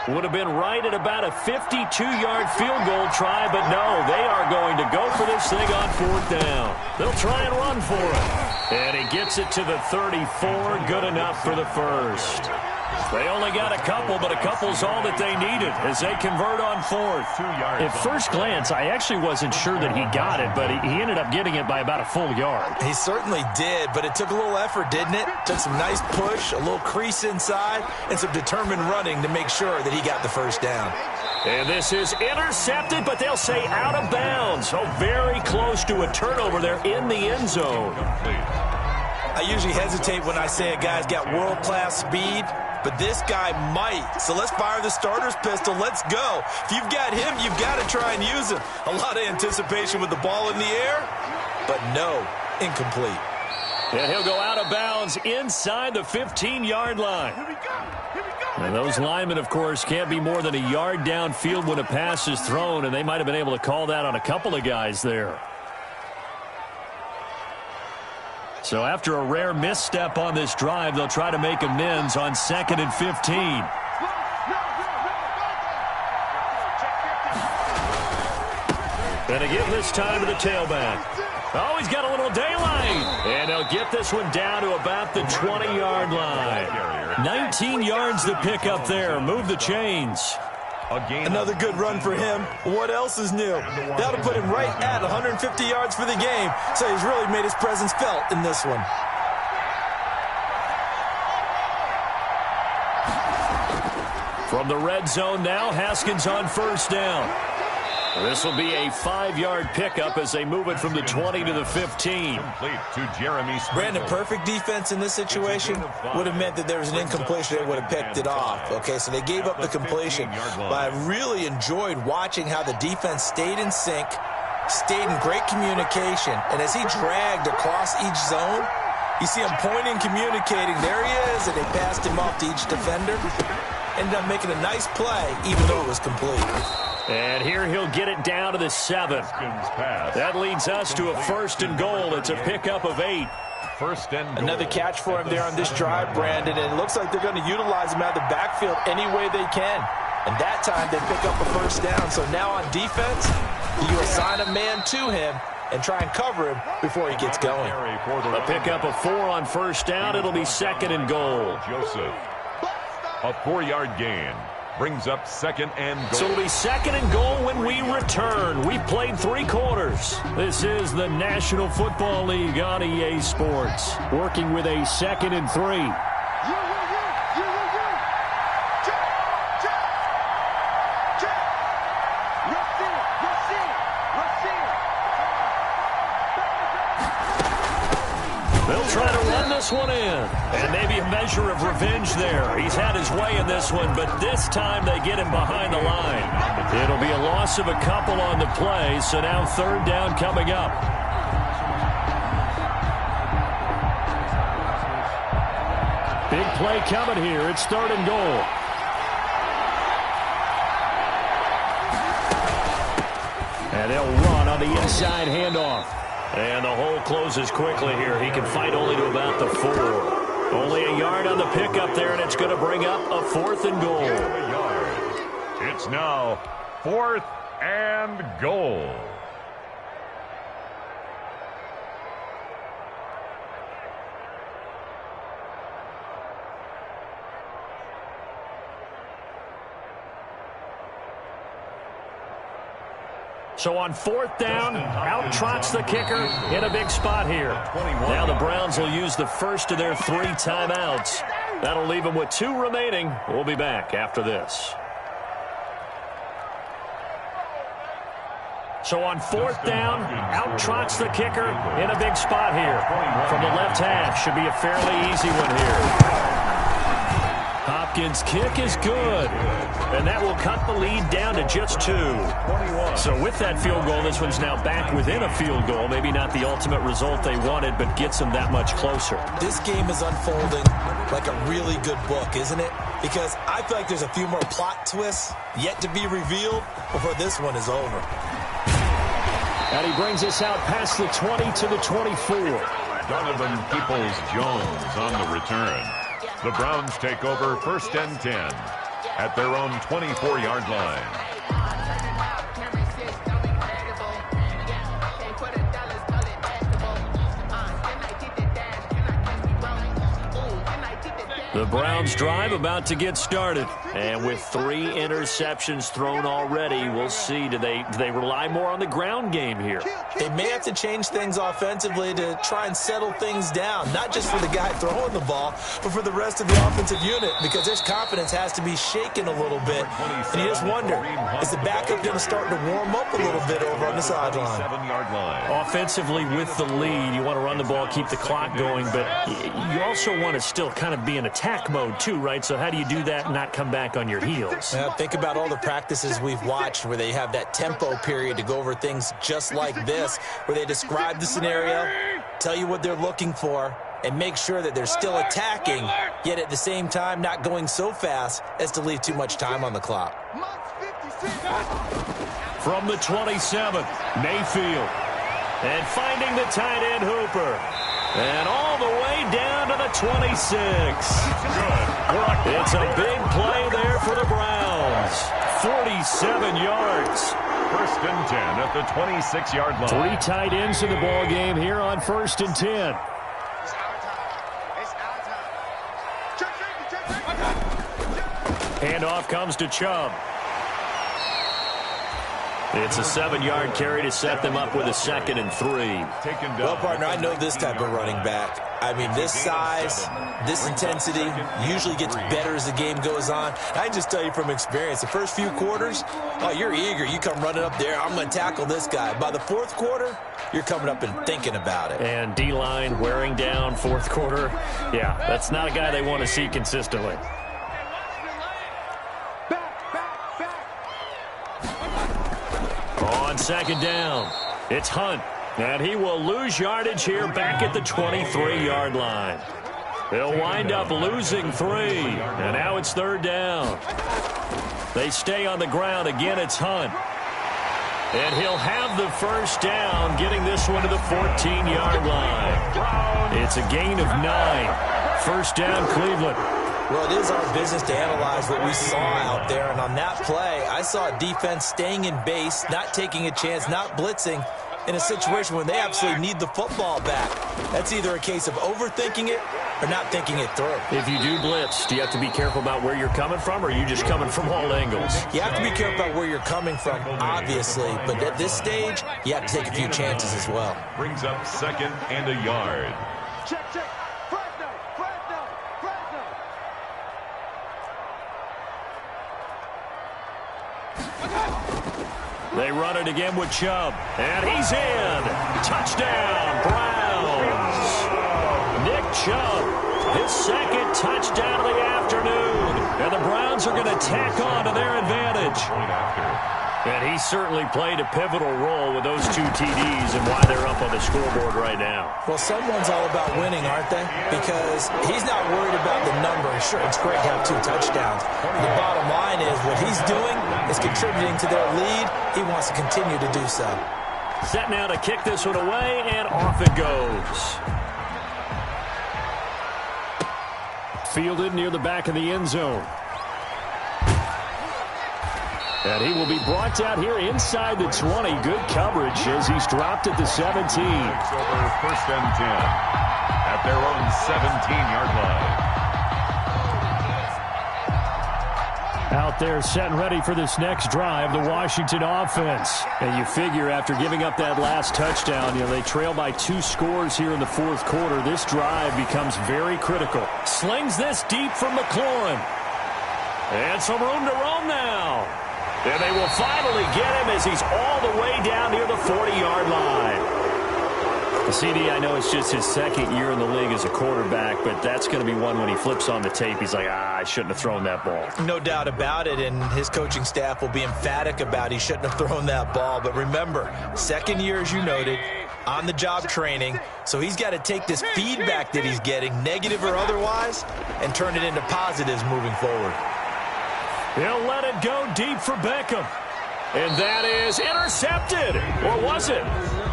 Would have been right at about a 52-yard field goal try, but no, they are going to go for this thing on 4th down. They'll try and run for it. And he gets it to the 34, good enough for the 1st. They only got a couple, but a couple's all that they needed as they convert on 4th. At first glance, I actually wasn't sure that he got it, but he ended up getting it by about a full yard. He certainly did, but it took a little effort, didn't it? Took some nice push, a little crease inside, and some determined running to make sure that he got the 1st down. And this is intercepted, but they'll say out of bounds. So very close to a turnover there in the end zone. I usually hesitate when I say a guy's got world-class speed, but this guy might. So let's fire the starter's pistol. Let's go. If you've got him, you've got to try and use him. A lot of anticipation with the ball in the air, but no, incomplete. And he'll go out of bounds inside the 15-yard line. And those linemen, of course, can't be more than a yard downfield when a pass is thrown, and they might have been able to call that on a couple of guys there. So after a rare misstep on this drive, they'll try to make amends on 2nd and 15. And again this time to the tailback. Oh, he's got a little daylight. And he'll get this one down to about the 20-yard line. 19 yards to pick up there. Move the chains. Another good run for him. What else is new? That'll put him right at 150 yards for the game. So he's really made his presence felt in this one. From the red zone now, Haskins on first down. This will be a 5-yard pickup as they move it from the 20 to the 15. Complete to Jeremy Sprinkle. Brandon, perfect defense in this situation would have meant that there was an incompletion. They would have picked it off. Okay, so they gave up the completion. But I really enjoyed watching how the defense stayed in sync, stayed in great communication. And as he dragged across each zone, you see him pointing, communicating. There he is, and they passed him off to each defender. Ended up making a nice play, even though it was complete. And here he'll get it down to the 7. That leads us to a 1st and goal. It's a pickup of 8. First and goal. Another catch for him there on this drive, Brandon, and it looks like they're going to utilize him out of the backfield any way they can. And that time they pick up a first down. So now on defense, you assign a man to him and try and cover him before he gets going. A pickup of 4 on first down. It'll be 2nd and goal. Joseph. A 4-yard gain. Brings up 2nd and goal. So it'll be 2nd and goal when we return. We've played 3 quarters. This is the National Football League on EA Sports. Working with a 2nd and 3. They'll try to run this one in. And maybe a measure of revenge there. He's had his way in this one, but this time they get him behind the line. It'll be a loss of a couple on the play, so now 3rd down coming up. Big play coming here. It's 3rd and goal. And they'll run on the inside handoff. And the hole closes quickly here. He can fight only to about the 4. Only a yard on the pickup there, and it's going to bring up a 4th and goal. It's now 4th and goal. So on 4th down, out trots the kicker in a big spot here. Now the Browns will use the first of their 3 timeouts. That'll leave them with 2 remaining. We'll be back after this. So on 4th down, out trots the kicker in a big spot here. From the left hash, should be a fairly easy one here. Hopkins' kick is good, and that will cut the lead down to just 2. So with that field goal, this one's now back within a field goal. Maybe not the ultimate result they wanted, but gets them that much closer. This game is unfolding like a really good book, isn't it? Because I feel like there's a few more plot twists yet to be revealed before this one is over. And he brings us out past the 20 to the 24. Donovan Peoples-Jones on the return. The Browns take over 1st and 10 at their own 24-yard line. The Browns drive about to get started. And with 3 interceptions thrown already, we'll see. Do they rely more on the ground game here? They may have to change things offensively to try and settle things down, not just for the guy throwing the ball, but for the rest of the offensive unit, because their confidence has to be shaken a little bit. And you just wonder, is the backup going to start to warm up a little bit over on the sideline? Offensively with the lead, you want to run the ball, keep the clock going, but you also want to still kind of be in attack mode too, right? So how do you do that and not come back on your heels? Think about all the practices we've watched where they have that tempo period to go over things just like this, where they describe the scenario, tell you what they're looking for, and make sure that they're still attacking, yet at the same time not going so fast as to leave too much time on the clock. From the 27, Mayfield. And finding the tight end, Hooper. And all the way down to the 26. It's a big play there for the Browns. 47 yards. 1st and 10 at the 26-yard line. 3 tight ends in the ball game here on 1st and 10. Handoff comes to Chubb. It's a 7-yard carry to set them up with a 2nd and 3. Well, partner, I know this type of running back. I mean, this size, this intensity usually gets better as the game goes on. I can just tell you from experience, the first few quarters, oh, you're eager. You come running up there, I'm going to tackle this guy. By the 4th quarter, you're coming up and thinking about it. And D-line wearing down 4th quarter. Yeah, that's not a guy they want to see consistently. On 2nd down, it's Hunt. And he will lose yardage here back at the 23-yard line. They'll wind up losing 3. And now it's 3rd down. They stay on the ground. Again, it's Hunt. And he'll have the 1st down, getting this one to the 14-yard line. It's a gain of 9. 1st down, Cleveland. Well, it is our business to analyze what we saw out there. And on that play, I saw a defense staying in base, not taking a chance, not blitzing in a situation when they absolutely need the football back. That's either a case of overthinking it or not thinking it through. If you do blitz, do you have to be careful about where you're coming from, or are you just coming from all angles? You have to be careful about where you're coming from, obviously. But at this stage, you have to take a few chances as well. Brings up 2nd and a yard. Check. They run it again with Chubb. And he's in. Touchdown, Browns. Nick Chubb, his 2nd touchdown of the afternoon. And the Browns are going to tack on to their advantage. And he certainly played a pivotal role with those 2 TDs and why they're up on the scoreboard right now. Well, someone's all about winning, aren't they? Because he's not worried about the number. Sure, it's great to have 2 touchdowns. The bottom line is what he's doing is contributing to their lead. He wants to continue to do so. Set now to kick this one away, and off it goes. Fielded near the back of the end zone. And he will be brought down here inside the 20. Good coverage as he's dropped at the 17. Over 1st and 10 at their own 17-yard line. Out there setting ready for this next drive, the Washington offense. And you figure after giving up that last touchdown, they trail by 2 scores here in the 4th quarter. This drive becomes very critical. Slings this deep from McLaurin. And some room to roam now. And they will finally get him as he's all the way down near the 40-yard line. CD, I know it's just his 2nd year in the league as a quarterback, but that's going to be one when he flips on the tape, he's like, I shouldn't have thrown that ball. No doubt about it, and his coaching staff will be emphatic about he shouldn't have thrown that ball. But remember, 2nd year, as you noted, on-the-job training, so he's got to take this feedback that he's getting, negative or otherwise, and turn it into positives moving forward. He'll let it go deep for Beckham. And that is intercepted. Or was it?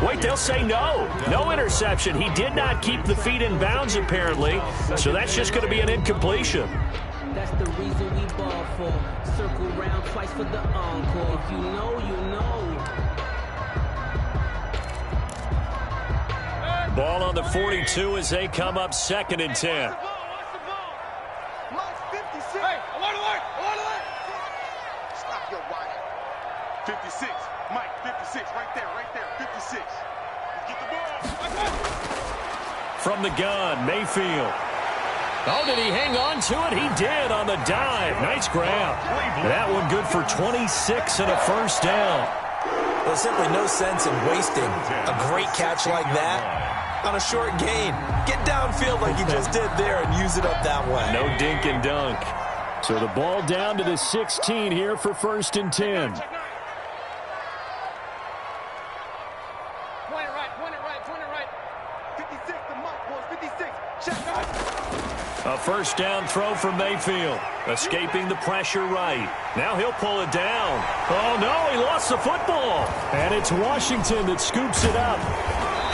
Wait, they'll say no. No interception. He did not keep the feet in bounds, apparently. So that's just going to be an incompletion. That's the reason we ball for. Circle round twice for the encore. If you know, you know. Ball on the 42 as they come up 2nd and 10. From the gun, Mayfield. Oh, did he hang on to it? He did on the dive. Nice grab. That one good for 26 and a first down. There's simply no sense in wasting a great catch like that on a short gain. Get downfield like he just did there and use it up that way. No dink and dunk. So the ball down to the 16 here for 1st and 10. Point it right. 56, the mark, boys, 56. Check out. A first down throw from Mayfield. Escaping the pressure right. Now he'll pull it down. Oh, no, he lost the football. And it's Washington that scoops it up.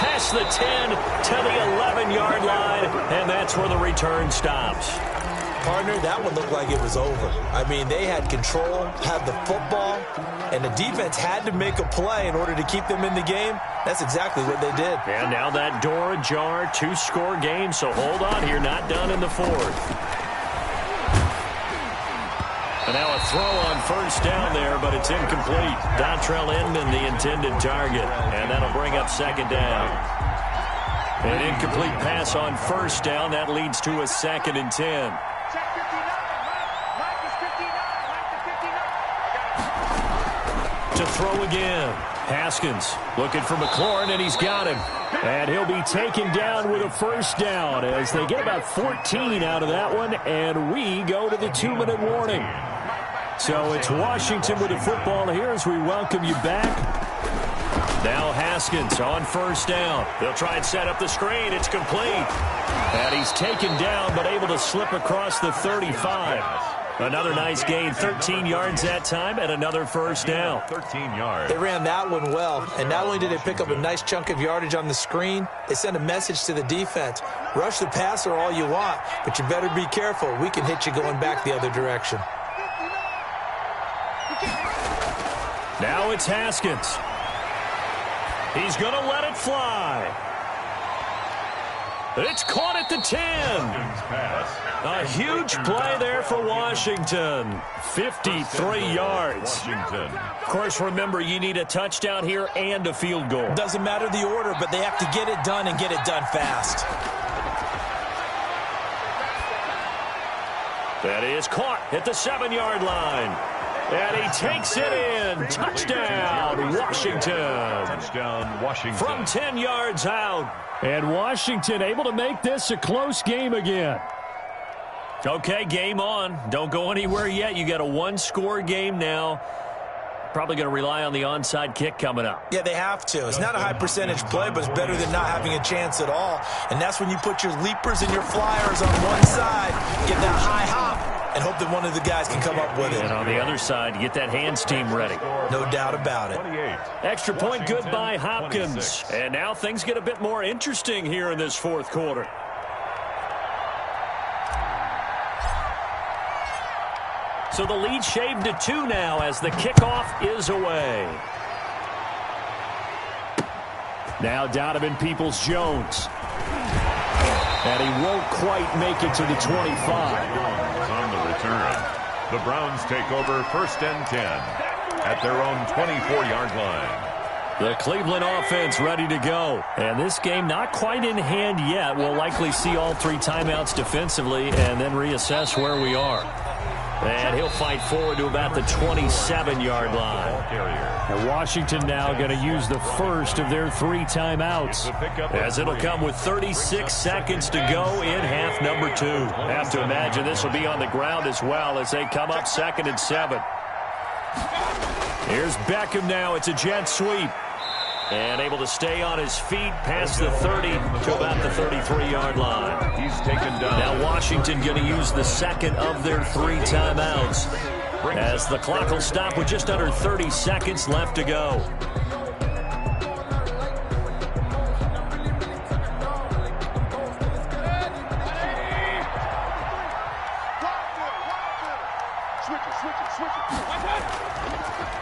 Past the 10 to the 11-yard line, and that's where the return stops. Partner, that one looked like it was over. I mean, they had control, had the football, and the defense had to make a play in order to keep them in the game. That's exactly what they did. And now that door ajar, 2-score game, so hold on here, not done in the 4th. And now a throw on first down there, but it's incomplete. Dontrell Inman, the intended target, and that'll bring up 2nd down. An incomplete pass on first down, that leads to a 2nd and 10. To throw again. Haskins looking for McLaurin, and he's got him. And he'll be taken down with a first down as they get about 14 out of that one, and we go to the 2-minute warning. So it's Washington with the football here as we welcome you back. Now Haskins on first down. They'll try and set up the screen. It's complete. And he's taken down but able to slip across the 35. Another nice gain, 13 yards that time, and another first down. 13 yards. They ran that one well, and not only did they pick up a nice chunk of yardage on the screen, they sent a message to the defense. Rush the passer all you want, but you better be careful. We can hit you going back the other direction. Now it's Haskins. He's going to let it fly. It's caught at the 10. A huge play there for Washington. 53 yards. Of course, remember, you need a touchdown here and a field goal. Doesn't matter the order, but they have to get it done and get it done fast. That is caught at the 7-yard line. And he takes it in. Touchdown, Washington. Touchdown, Washington. From 10 yards out. And Washington able to make this a close game again. Okay, game on. Don't go anywhere yet. You got a 1-score game now. Probably going to rely on the onside kick coming up. Yeah, they have to. It's not a high percentage play, but it's better than not having a chance at all. And that's when you put your leapers and your flyers on one side, get that high hop, and hope that one of the guys can come up with it. And on the other side, get that hands team ready. No doubt about it. 28. Extra point good by Hopkins. 26. And now things get a bit more interesting here in this 4th quarter. So the lead shaved to 2 now as the kickoff is away. Now Donovan Peoples-Jones. And he won't quite make it to the 25. On the return. The Browns take over 1st and 10 at their own 24-yard line. The Cleveland offense ready to go. And this game not quite in hand yet. We'll likely see all 3 timeouts defensively and then reassess where we are. And he'll fight forward to about the 27-yard line. And Washington now going to use the first of their 3 timeouts, as it'll come with 36 seconds to go in half number 2. Have to imagine this will be on the ground as well as they come up 2nd and 7. Here's Beckham now. It's a jet sweep. And able to stay on his feet past the 30 to about the 33-yard line. He's taken down. Now Washington going to use the second of their 3 timeouts as the clock will stop with just under 30 seconds left to go.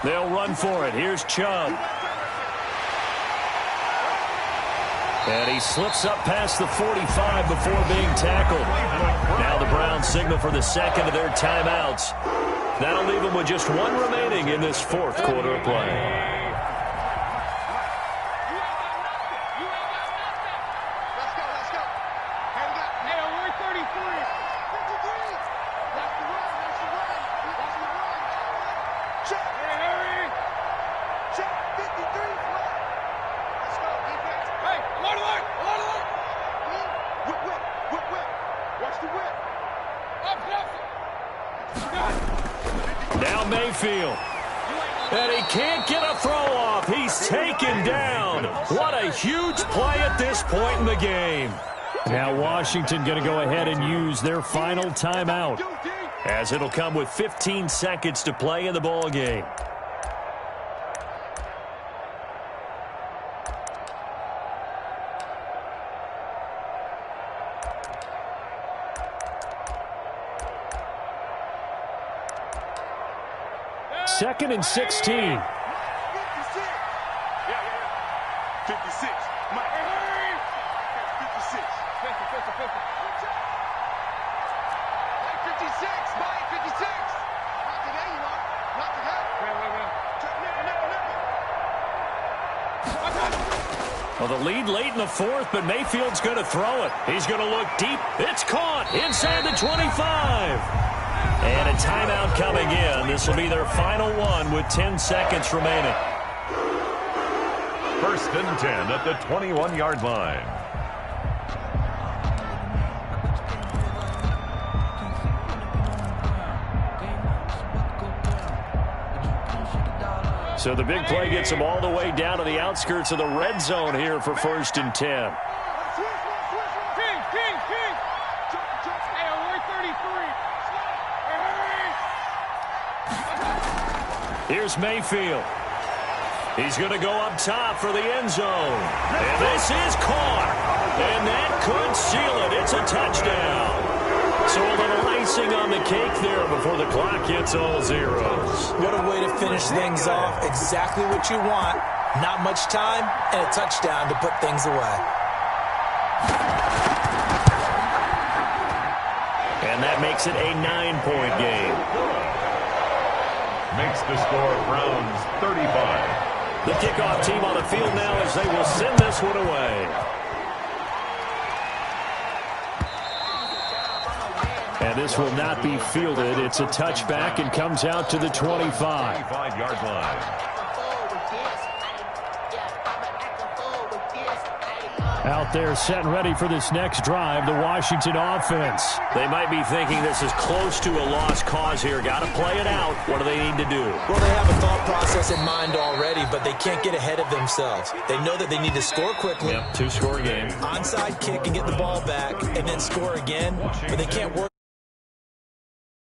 They'll run for it. Here's Chubb. And he slips up past the 45 before being tackled. Now the Browns signal for the second of their timeouts. That'll leave them with just 1 remaining in this 4th quarter of play. Mayfield. And he can't get a throw off. He's taken down. What a huge play at this point in the game. Now Washington going to go ahead and use their final timeout, as it'll come with 15 seconds to play in the ball game. Second and 16. 56. 56. Mike. 56. 56. Mike, 56. Not today, you are. Not today. Well, the lead late in the fourth, but Mayfield's going to throw it. He's going to look deep. It's caught inside the 25. And a timeout coming in. This will be their final one with 10 seconds remaining. First and 10 at the 21-yard line. So the big play gets them all the way down to the outskirts of the red zone here for first and 10. Here's Mayfield. He's going to go up top for the end zone. And this is caught. And that could seal it. It's a touchdown. So a little icing on the cake there before the clock hits all zeros. What a way to finish things off. Exactly what you want. Not much time and a touchdown to put things away. And that makes it a 9-point game. Makes the score Browns 35. The kickoff team on the field now as they will send this one away. And this will not be fielded. It's a touchback and comes out to the 25. 25-yard line. Out there set and ready for this next drive, the Washington offense. They might be thinking this is close to a lost cause here. Got to play it out. What do they need to do? Well, they have a thought process in mind already, but they can't get ahead of themselves. They know that they need to score quickly. Yep, two-score game. Onside kick and get the ball back, and then score again, but they can't work.